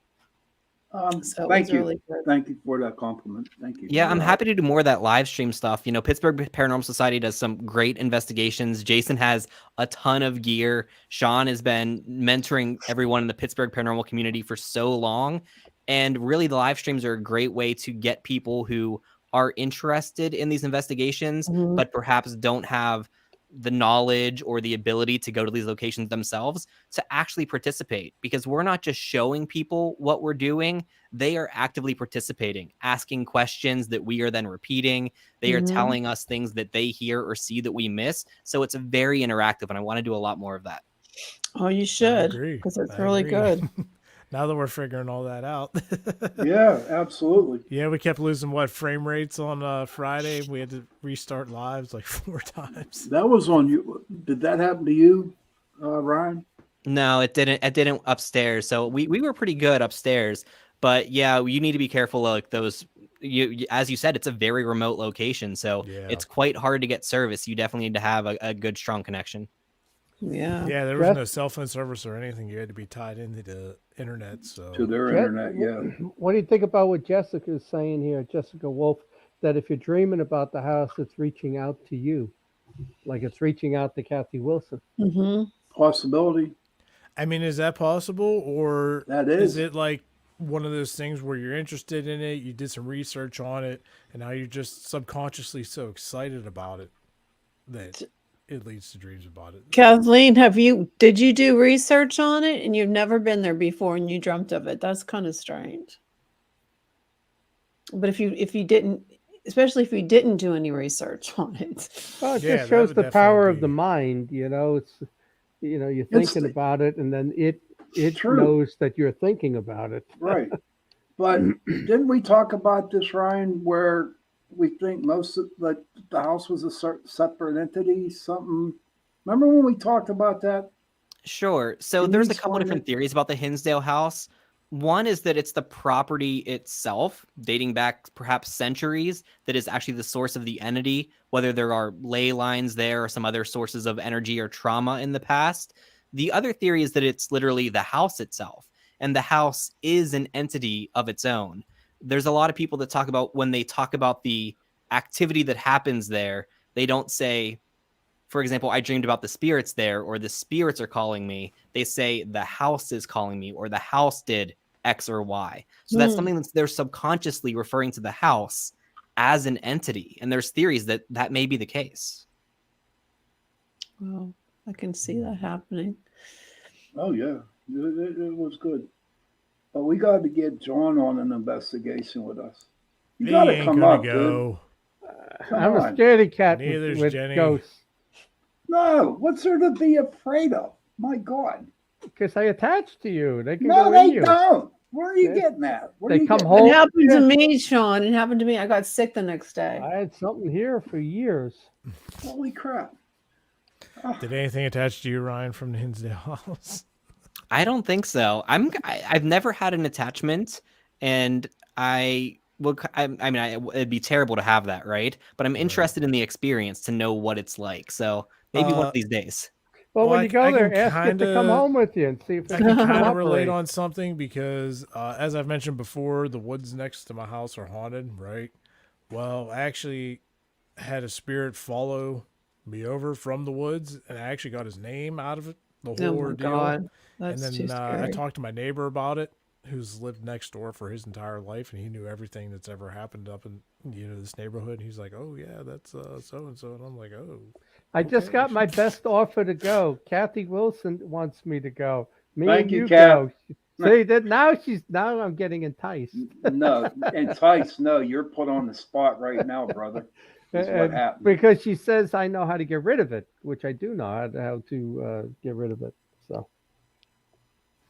So it Thank was you. really good. Thank you for that compliment. Thank you. Yeah, I'm happy to do more of that live stream stuff. Pittsburgh Paranormal Society does some great investigations. Jason has a ton of gear. Shawn has been mentoring everyone in the Pittsburgh Paranormal community for so long. And really, the live streams are a great way to get people who are interested in these investigations, Mhm. but perhaps don't have the knowledge or the ability to go to these locations themselves to actually participate, because we're not just showing people what we're doing. They are actively participating, asking questions that we are then repeating. They are Mhm. telling us things that they hear or see that we miss. So it's very interactive, and I want to do a lot more of that. Oh, you I should, agree. because it's I really agree. good. Now that we're figuring all that out. Yeah, absolutely. Yeah, we kept losing frame rates on Friday. We had to restart lives like 4 times. That was on you. Did that happen to you, Ryan? No, it didn't. It didn't upstairs. So we were pretty good upstairs. But yeah, you need to be careful of like those. As you said, it's a very remote location, so Yeah. it's quite hard to get service. You definitely need to have a good, strong connection. Yeah. Yeah, there was Jeff? no cell phone service or anything. You had to be tied into the internet. So To their Jet- internet, yeah. What do you think about what Jessica is saying here, Jessica Wolf, that if you're dreaming about the house, it's reaching out to you, like it's reaching out to Kathy Wilson? Mm-hmm. Possibility. I mean, is that possible, or That is is. it like one of those things where you're interested in it, you did some research on it, and now you're just subconsciously so excited about it that it leads to dreams about it? Kathleen, did you do research on it and you've never been there before and you dreamt of it? That's kind of strange. But if you didn't, especially if you didn't do any research on it. Well, it Yeah, just that shows would the power of the definitely be- mind. It's you're It's thinking the- about it, and then it True. knows that you're thinking about it. Right. But didn't we talk about this, Ryan, where we think most of the house was a separate entity? Something. Remember when we talked about that? Sure. So Can there's you a couple explain different it? theories about the Hinsdale House. One is that it's the property itself, dating back perhaps centuries, that is actually the source of the entity, whether there are ley lines there or some other sources of energy or trauma in the past. The other theory is that it's literally the house itself, and the house is an entity of its own. There's a lot of people that talk about, when they talk about the activity that happens there, they don't say, for example, I dreamed about the spirits there, or the spirits are calling me. They say the house is calling me, or the house did X or Y. So that's something that they're subconsciously referring to the house as an entity. And there's theories that that may be the case. Well, I can see that happening. Oh yeah, it was good. But we got to get John on an investigation with us. You He got to ain't come gonna up, dude. go. Come I'm a on. scaredy cat Neither's with Jennie. ghosts No, what's there to be afraid of? My God. because I attach to you. They can No, go they in you. don't. Where are you They- getting at? Where they are you come getting home. It happened Yeah. to me, Shawn. It happened to me. I got sick the next day. I had something here for years. at? Holy crap. Did anything attach to you, Ryan, from the Hinsdale House? I don't think so. I've never had an attachment, and it'd be terrible to have that, right? But I'm interested in the experience to know what it's like. So maybe one of these days. Well, Well, when you go I there, can ask it to come kinda- home with you and see if I they can can kind of relate cooperate. on something because, as I've mentioned before, the woods next to my house are haunted, right? Well, I actually had a spirit follow me over from the woods, and I actually got his name out of it, the whole Oh my ordeal. God. That's And too then I scary. talked to my neighbor about it, who's lived next door for his entire life, and he knew everything that's ever happened up in this neighborhood. And he's like, "Oh yeah, that's so and so," and I'm like, "Oh." I just Okay. got my best offer to go. Kathy Wilson wants me to go. Me Thank and you, you Kath. go. See that now I'm getting enticed. No, entice. No, you're put on the spot right now, brother. That's what And happened. because she says I know how to get rid of it, which I do know how to get rid of it. So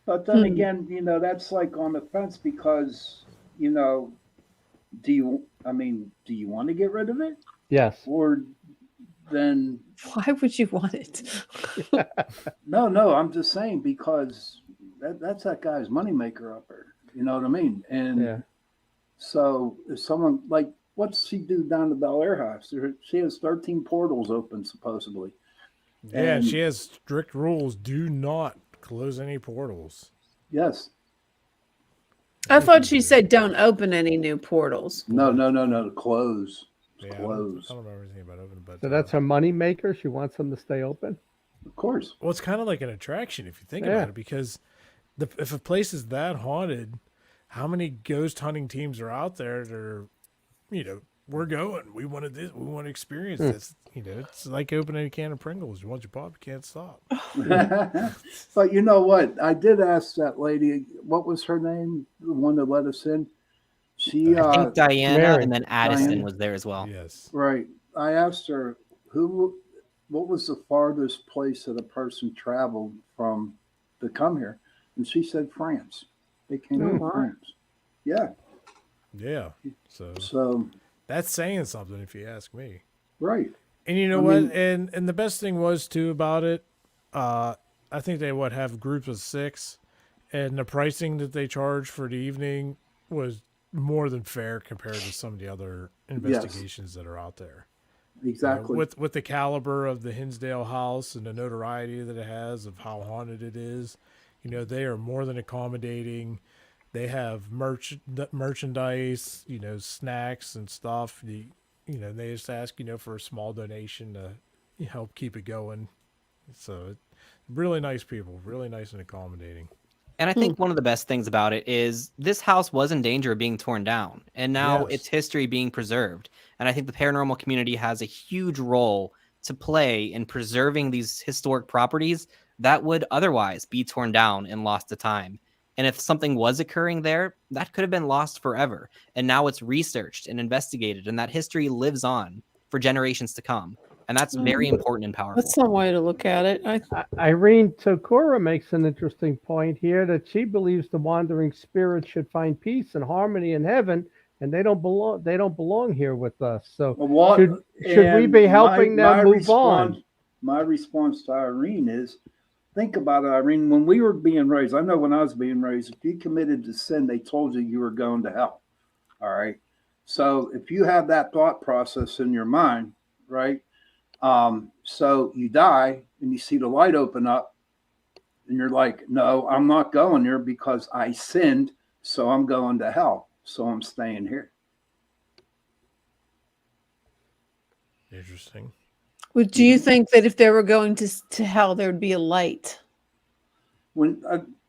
But then again, that's like on the fence because, do you want to get rid of it? yes, Or then, Why would you want it? no, I'm just saying because that's that guy's moneymaker up there. You know what I mean? And yeah. so if someone, like, what's she do down the Bel Air House? She has 13 portals open, supposedly. Yeah, And- she has strict rules. Do not close any portals. Yes. I thought she said don't open any new portals. No, close. Yeah, Close. I don't know everything about open, but So that's her money maker. She wants them to stay open. Of course. well, it's kind of like an attraction if you think Yeah. about it, because if a place is that haunted, how many ghost hunting teams are out there that are, we're going, we want to this, we want to experience this. It's like opening a can of Pringles. Once you pop, you can't stop. But you know what? I did ask that lady, what was her name? The one that let us in? She, I think Diana Mary. and then Addison Diana. was there as well. Yes. right. I asked her what was the farthest place that a person traveled from to come here? And she said France. They came Oh, from wow. France. Yeah. Yeah. So So, that's saying something if you ask me. right. And you know I what? mean- And the best thing was too about it, I think they have groups of 6, and the pricing that they charge for the evening was more than fair compared to some of the other investigations that are out there. Exactly. With the caliber of the Hinsdale House and the notoriety that it has of how haunted it is, they are more than accommodating. They have merchandise, snacks and stuff. They just ask, for a small donation to help keep it going. So, really nice people, really nice and accommodating. And I think one of the best things about it is this house was in danger of being torn down, and now Yes. its history being preserved. And I think the paranormal community has a huge role to play in preserving these historic properties that would otherwise be torn down and lost to time. And if something was occurring there, that could have been lost forever. And now it's researched and investigated, and that history lives on for generations to come. And that's very important and powerful. That's some way to look at it. Irene Tokura makes an interesting point here that she believes the wandering spirits should find peace and harmony in heaven, and they don't belong. They don't belong here with us. So should we be helping them move on? My response to Irene is, think about it, Irene. When we were being raised, I know when I was being raised, if you committed to sin, they told you were going to hell. All right. So if you have that thought process in your mind, right? So you die and you see the light open up and you're like, no, I'm not going there because I sinned. So I'm going to hell. So I'm staying here. Interesting. Well, do you think that if they were going to hell, there would be a light? When,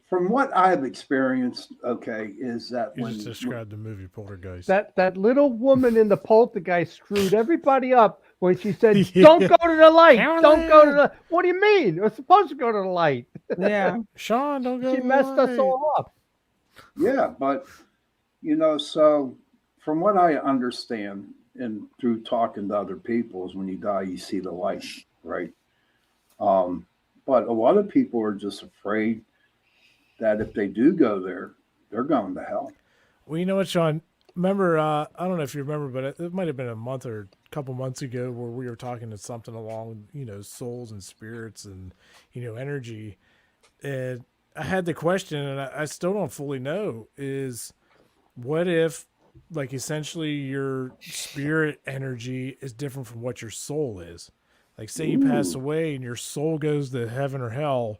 from what I've experienced, okay, is that You when just described the movie Poltergeist. That little woman in the Poltergeist screwed everybody up when she said, "Don't go to the light. Don't go to the." What do you mean? We're supposed to go to the light. Yeah. Shawn, don't go. She messed us all up. yeah, but so from what I understand and through talking to other people is when you die, you see the light, right? But a lot of people are just afraid that if they do go there, they're going to hell. Well, you know what, Shawn? Remember, I don't know if you remember, but it might have been a month or a couple months ago where we were talking to something along, souls and spirits and, energy. And I had the question, and I still don't fully know, is what if, like, essentially your spirit energy is different from what your soul is? Like, say you pass away and your soul goes to heaven or hell,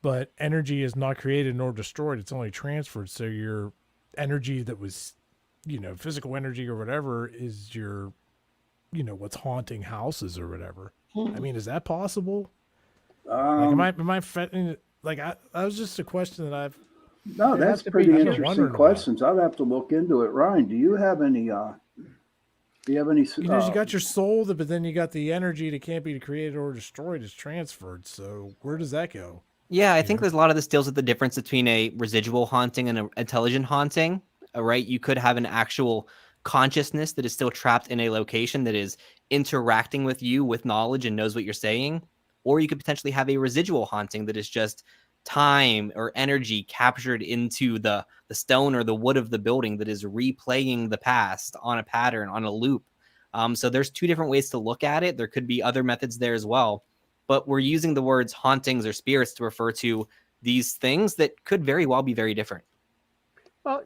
but energy is not created nor destroyed. It's only transferred. So your energy that was, physical energy or whatever is your, what's haunting houses or whatever. I mean, is that possible? Like, am I like, I was just a question that I've. No, that's pretty interesting questions. I'd have to look into it. Ryan, do you have any, you got your soul, but then you got the energy that can't be created or destroyed is transferred. So where does that go? Yeah, I think there's a lot of this deals with the difference between a residual haunting and an intelligent haunting. Right? You could have an actual consciousness that is still trapped in a location that is interacting with you with knowledge and knows what you're saying. Or you could potentially have a residual haunting that is just time or energy captured into the stone or the wood of the building that is replaying the past on a pattern, on a loop. So there's two different ways to look at it. There could be other methods there as well. But we're using the words hauntings or spirits to refer to these things that could very well be very different. Well,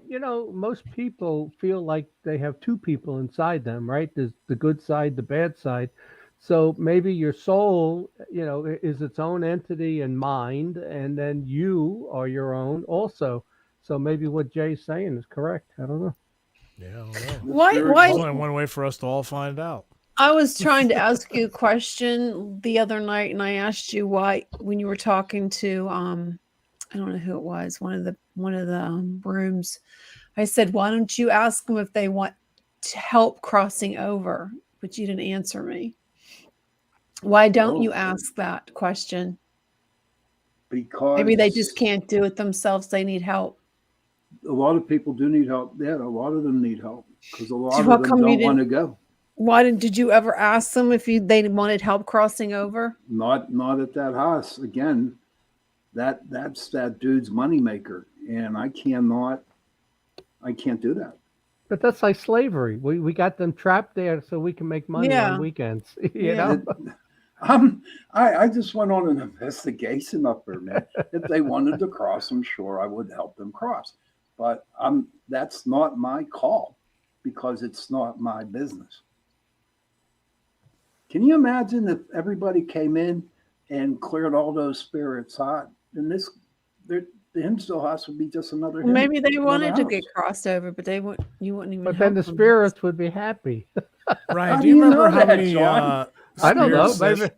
most people feel like they have two people inside them, right? There's the good side, the bad side. So maybe your soul, is its own entity and mind, and then you are your own also. So maybe what Jay's saying is correct. I don't know. Yeah, I don't know. Why? There's only one way for us to all find out. I was trying to ask you a question the other night, and I asked you why when you were talking to I don't know who it was, one of the rooms. I said, why don't you ask them if they want to help crossing over? But you didn't answer me. Why don't you ask that question? Because maybe they just can't do it themselves. They need help. A lot of people do need help. Yeah, a lot of them need help because a lot of them don't want to go. Why did you ever ask them if they wanted help crossing over? Not at that house. Again, that's that dude's moneymaker, and I can't do that. But that's like slavery. We got them trapped there so we can make money on weekends. You know. I just went on an investigation up there, man. If they wanted to cross, I'm sure I would help them cross. But that's not my call because it's not my business. Can you imagine if everybody came in and cleared all those spirits out? And the Hinsdale House would be just another. Maybe they wanted to get crossed over, but you wouldn't even. But then the spirits would be happy. Ryan, do you remember how many? I don't know. Maybe.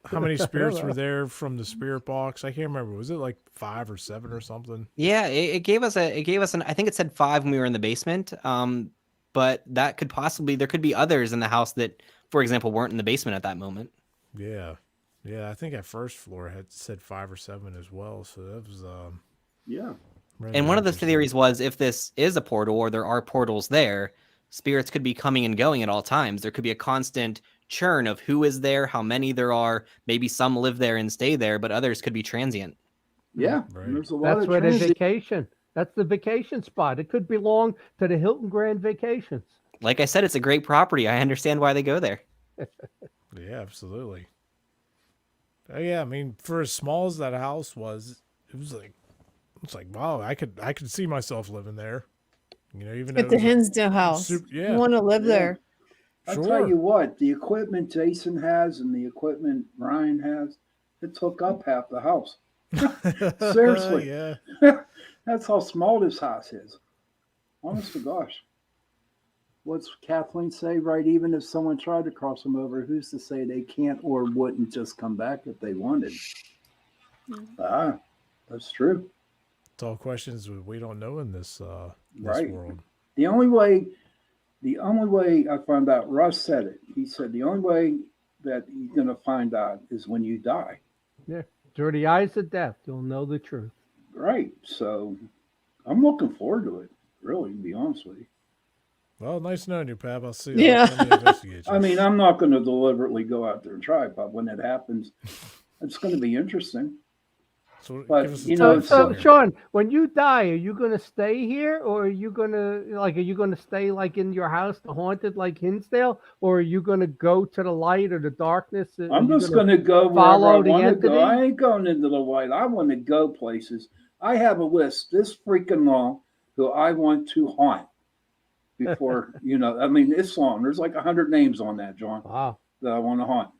how many spirits were there from the spirit box? I can't remember. Was it like 5 or 7 or something? Yeah, it gave us an, I think it said 5 when we were in the basement. But that could possibly, there could be others in the house that, for example, weren't in the basement at that moment. Yeah. Yeah, I think at first floor had said 5 or 7 as well. So that was Yeah. And one of the theories was, if this is a portal or there are portals there, spirits could be coming and going at all times. There could be a constant churn of who is there, how many there are. Maybe some live there and stay there, but others could be transient. Yeah. Right. There's a lot That's of where they transit. vacation. That's the vacation spot. It could belong to the Hilton Grand Vacations. Like I said, it's a great property. I understand why they go there. Yeah, absolutely. Oh yeah, I mean, for as small as that house was, it's like wow, I could see myself living there. You know, even At the Hinsdale House. yeah, You want to live there. I'll Sure. tell you what, the equipment Jason has and the equipment Ryan has, it took up half the house. Seriously. Yeah. That's how small this house is. Honest to gosh. What's Kathleen say? Right, even if someone tried to cross them over, who's to say they can't or wouldn't just come back if they wanted? That's true. It's all questions we don't know in this Right. world. The only way I found out, Russ said it. He said the only way that you're going to find out is when you die. Yeah. Through the eyes of death, you'll know the truth. Right. So I'm looking forward to it, really, to be honest with you. Well, nice knowing you, Pap. I'll see. Yeah. I'll investigate you. I mean, I'm not going to deliberately go out there and try, but when it happens, it's going to be interesting. So, But, give us a you know, time So, frame. Shawn, when you die, are you going to stay here, or are you going to stay like in your house, the haunted, like Hinsdale, or are you going to go to the light or the darkness? I'm just going to go wherever I follow the want to go. entity? I ain't going into the white. I want to go places. I have a list this freaking long who I want to haunt before, I mean, it's long. There's like 100 names on that, John, Wow. that I want to haunt.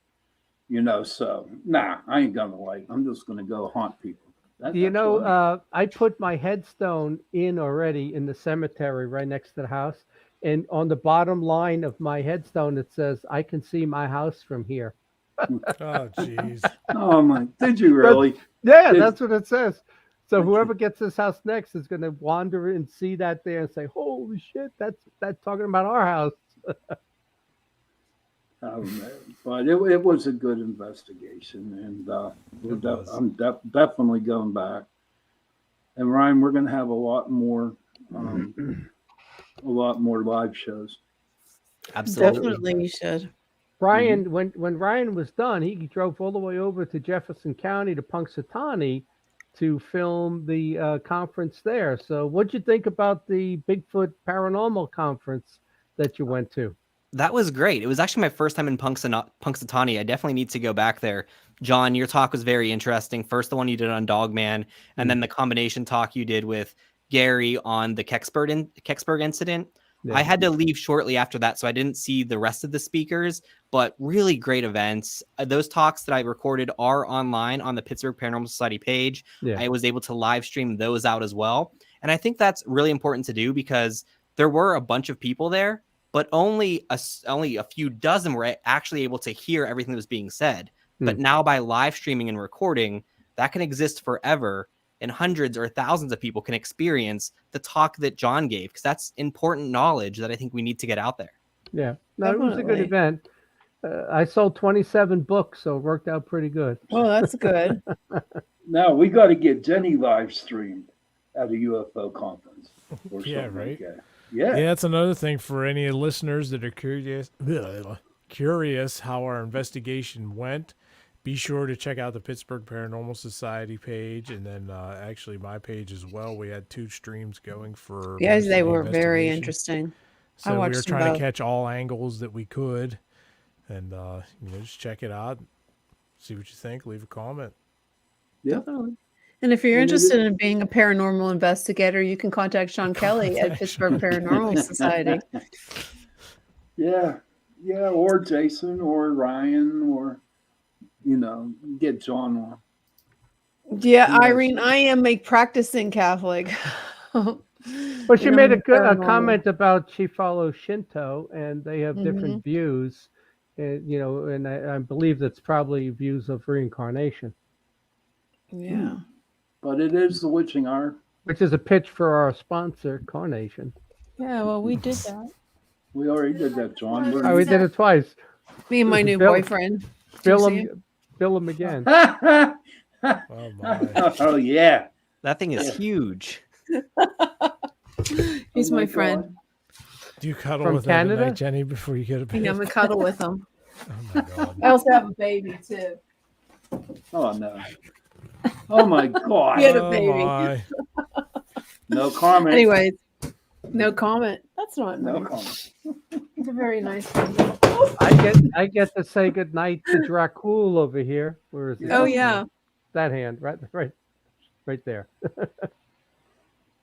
So, I ain't going to light. I'm just going to go haunt people. I put my headstone in already in the cemetery right next to the house. And on the bottom line of my headstone, it says, "I can see my house from here." Oh, jeez. Oh, my. Did you really? Yeah, Did- that's what it says. So whoever gets this house next is going to wander and see that there and say, "Holy shit, that's talking about our house." But it was a good investigation, and I'm definitely going back. And Ryan, we're going to have a lot more live shows. Absolutely. Definitely, you should. Brian, when Ryan was done, he drove all the way over to Jefferson County to Punxsutawney to film the conference there. So what'd you think about the Bigfoot Paranormal conference that you went to? That was great. It was actually my first time in Punxsutawney. I definitely need to go back there. John, your talk was very interesting. First, the one you did on Dogman, and then the combination talk you did with Gary on the Kecksburg incident. Yeah. I had to leave shortly after that, so I didn't see the rest of the speakers, but really great events. Those talks that I recorded are online on the Pittsburgh Paranormal Society page. Yeah. I was able to live stream those out as well. And I think that's really important to do because there were a bunch of people there, but only a few dozen were actually able to hear everything that was being said. But now by live streaming and recording, that can exist forever, and hundreds or thousands of people can experience the talk that John gave, because that's important knowledge that I think we need to get out there. Yeah, no, it was a good Definitely. event. I sold 27 books, so it worked out pretty good. Oh, that's good. Now we got to get Jennie live streamed at a UFO conference or Yeah, something right. like that. Yeah. Yeah, that's another thing for any listeners that are curious how our investigation went. Be sure to check out the Pittsburgh Paranormal Society page, and then actually my page as well. We had 2 streams going for Yes, most of they the were very investigation. interesting. So I we watched were them trying both. to catch all angles that we could, and just check it out, see what you think, leave a comment. Definitely. And if you're And interested in being a paranormal investigator, you can contact Sean Kelly at Contact Pittsburgh Sean. Paranormal Society. Yeah, or Jason or Ryan or get John on. Yeah, Yes. Irene, I am a practicing Catholic. But she made a comment about she follows Shinto, and they have Mm-hmm. different views. and I believe that's probably views of reincarnation, Yeah. But it is the witching hour. which is a pitch for our sponsor, Carnation. Yeah, well, we did that. We already did that, John. Oh, we did it twice. Me and my new Bill- boyfriend. Bill see him, bill him again. Oh my. Oh yeah. That thing is huge. He's Oh my God. friend. Do you cuddle From with them at Canada? night, Jenny, before you go to I'm bed? gonna cuddle with him. Oh my god. I also have a baby too. Oh no. Oh my God. He had a Oh baby. my. No comment. Anyways, no comment. That's not No nice. comment. He's a very nice baby. I get to say good night to Dracul over here. Where is he? Oh yeah. That hand, right there.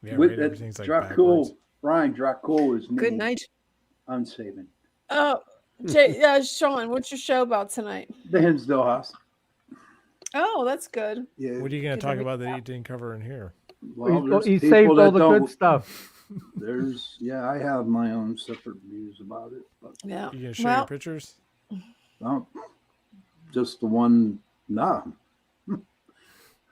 Yeah, With right, that everything's like backwards. Dracul, Brian Dracul is me. Good night. Unsaving. Oh, Shawn, what's your show about tonight? The Hinsdale House. Oh, that's good. Yeah. What are you going Good to talk to about that you didn't cover in here? Well, there's He people saved all that the don't- good stuff. I have my own separate views about it, but Yeah. You going to show Well, your pictures? no, just the one. Nah,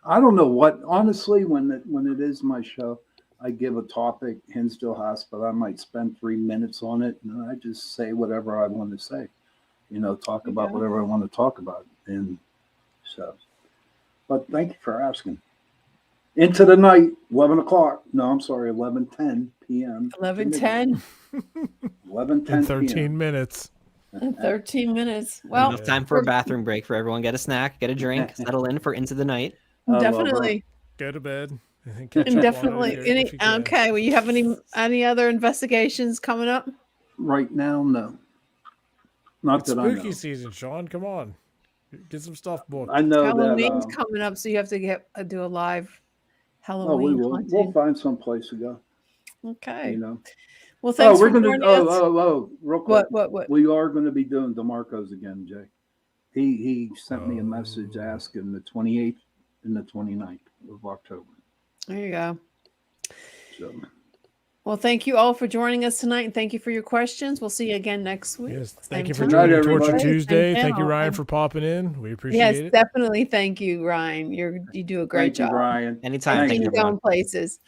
I don't know what. Honestly, when it is my show, I give a topic, Hinsdale House, but I might spend 3 minutes on it, and I just say whatever I want to say. Talk about Yeah. whatever I want to talk about, and so. But thank you for asking. Into the night, 11 o'clock. No, I'm sorry, 11:10 p.m. 11:10 11:10 In 13 minutes. in 13 minutes. Well, Enough time for a bathroom break for everyone. Get a snack, get a drink, settle in for Into the Night. definitely. Go to bed. And then catch And up on it definitely. if you can. Okay. Well, you have any other investigations coming up? Right now, no. Not It's that I know. spooky season, Shawn. Come on. Get some stuff booked. I know Halloween's that. coming up, so you have to do a live Oh, we Halloween will. hunting. We'll find some place to go. Okay. You know. Well, thanks we're for gonna. joining us. Real quick. What? We are going to be doing DeMarco's again, Jay. He sent me a message asking the 28th and the 29th of October. There you go. So Well, thank you all for joining us tonight, and thank you for your questions. We'll see you again next week. Yes, thank Same you for time. Good night, joining Torture everybody. Tuesday. Thank you, now. Ryan, for popping in. We appreciate Yes, it. definitely. Thank you, Ryan. You do a great thank you, job. Brian. Anytime. Thank Thank Taking you, you everyone. going places.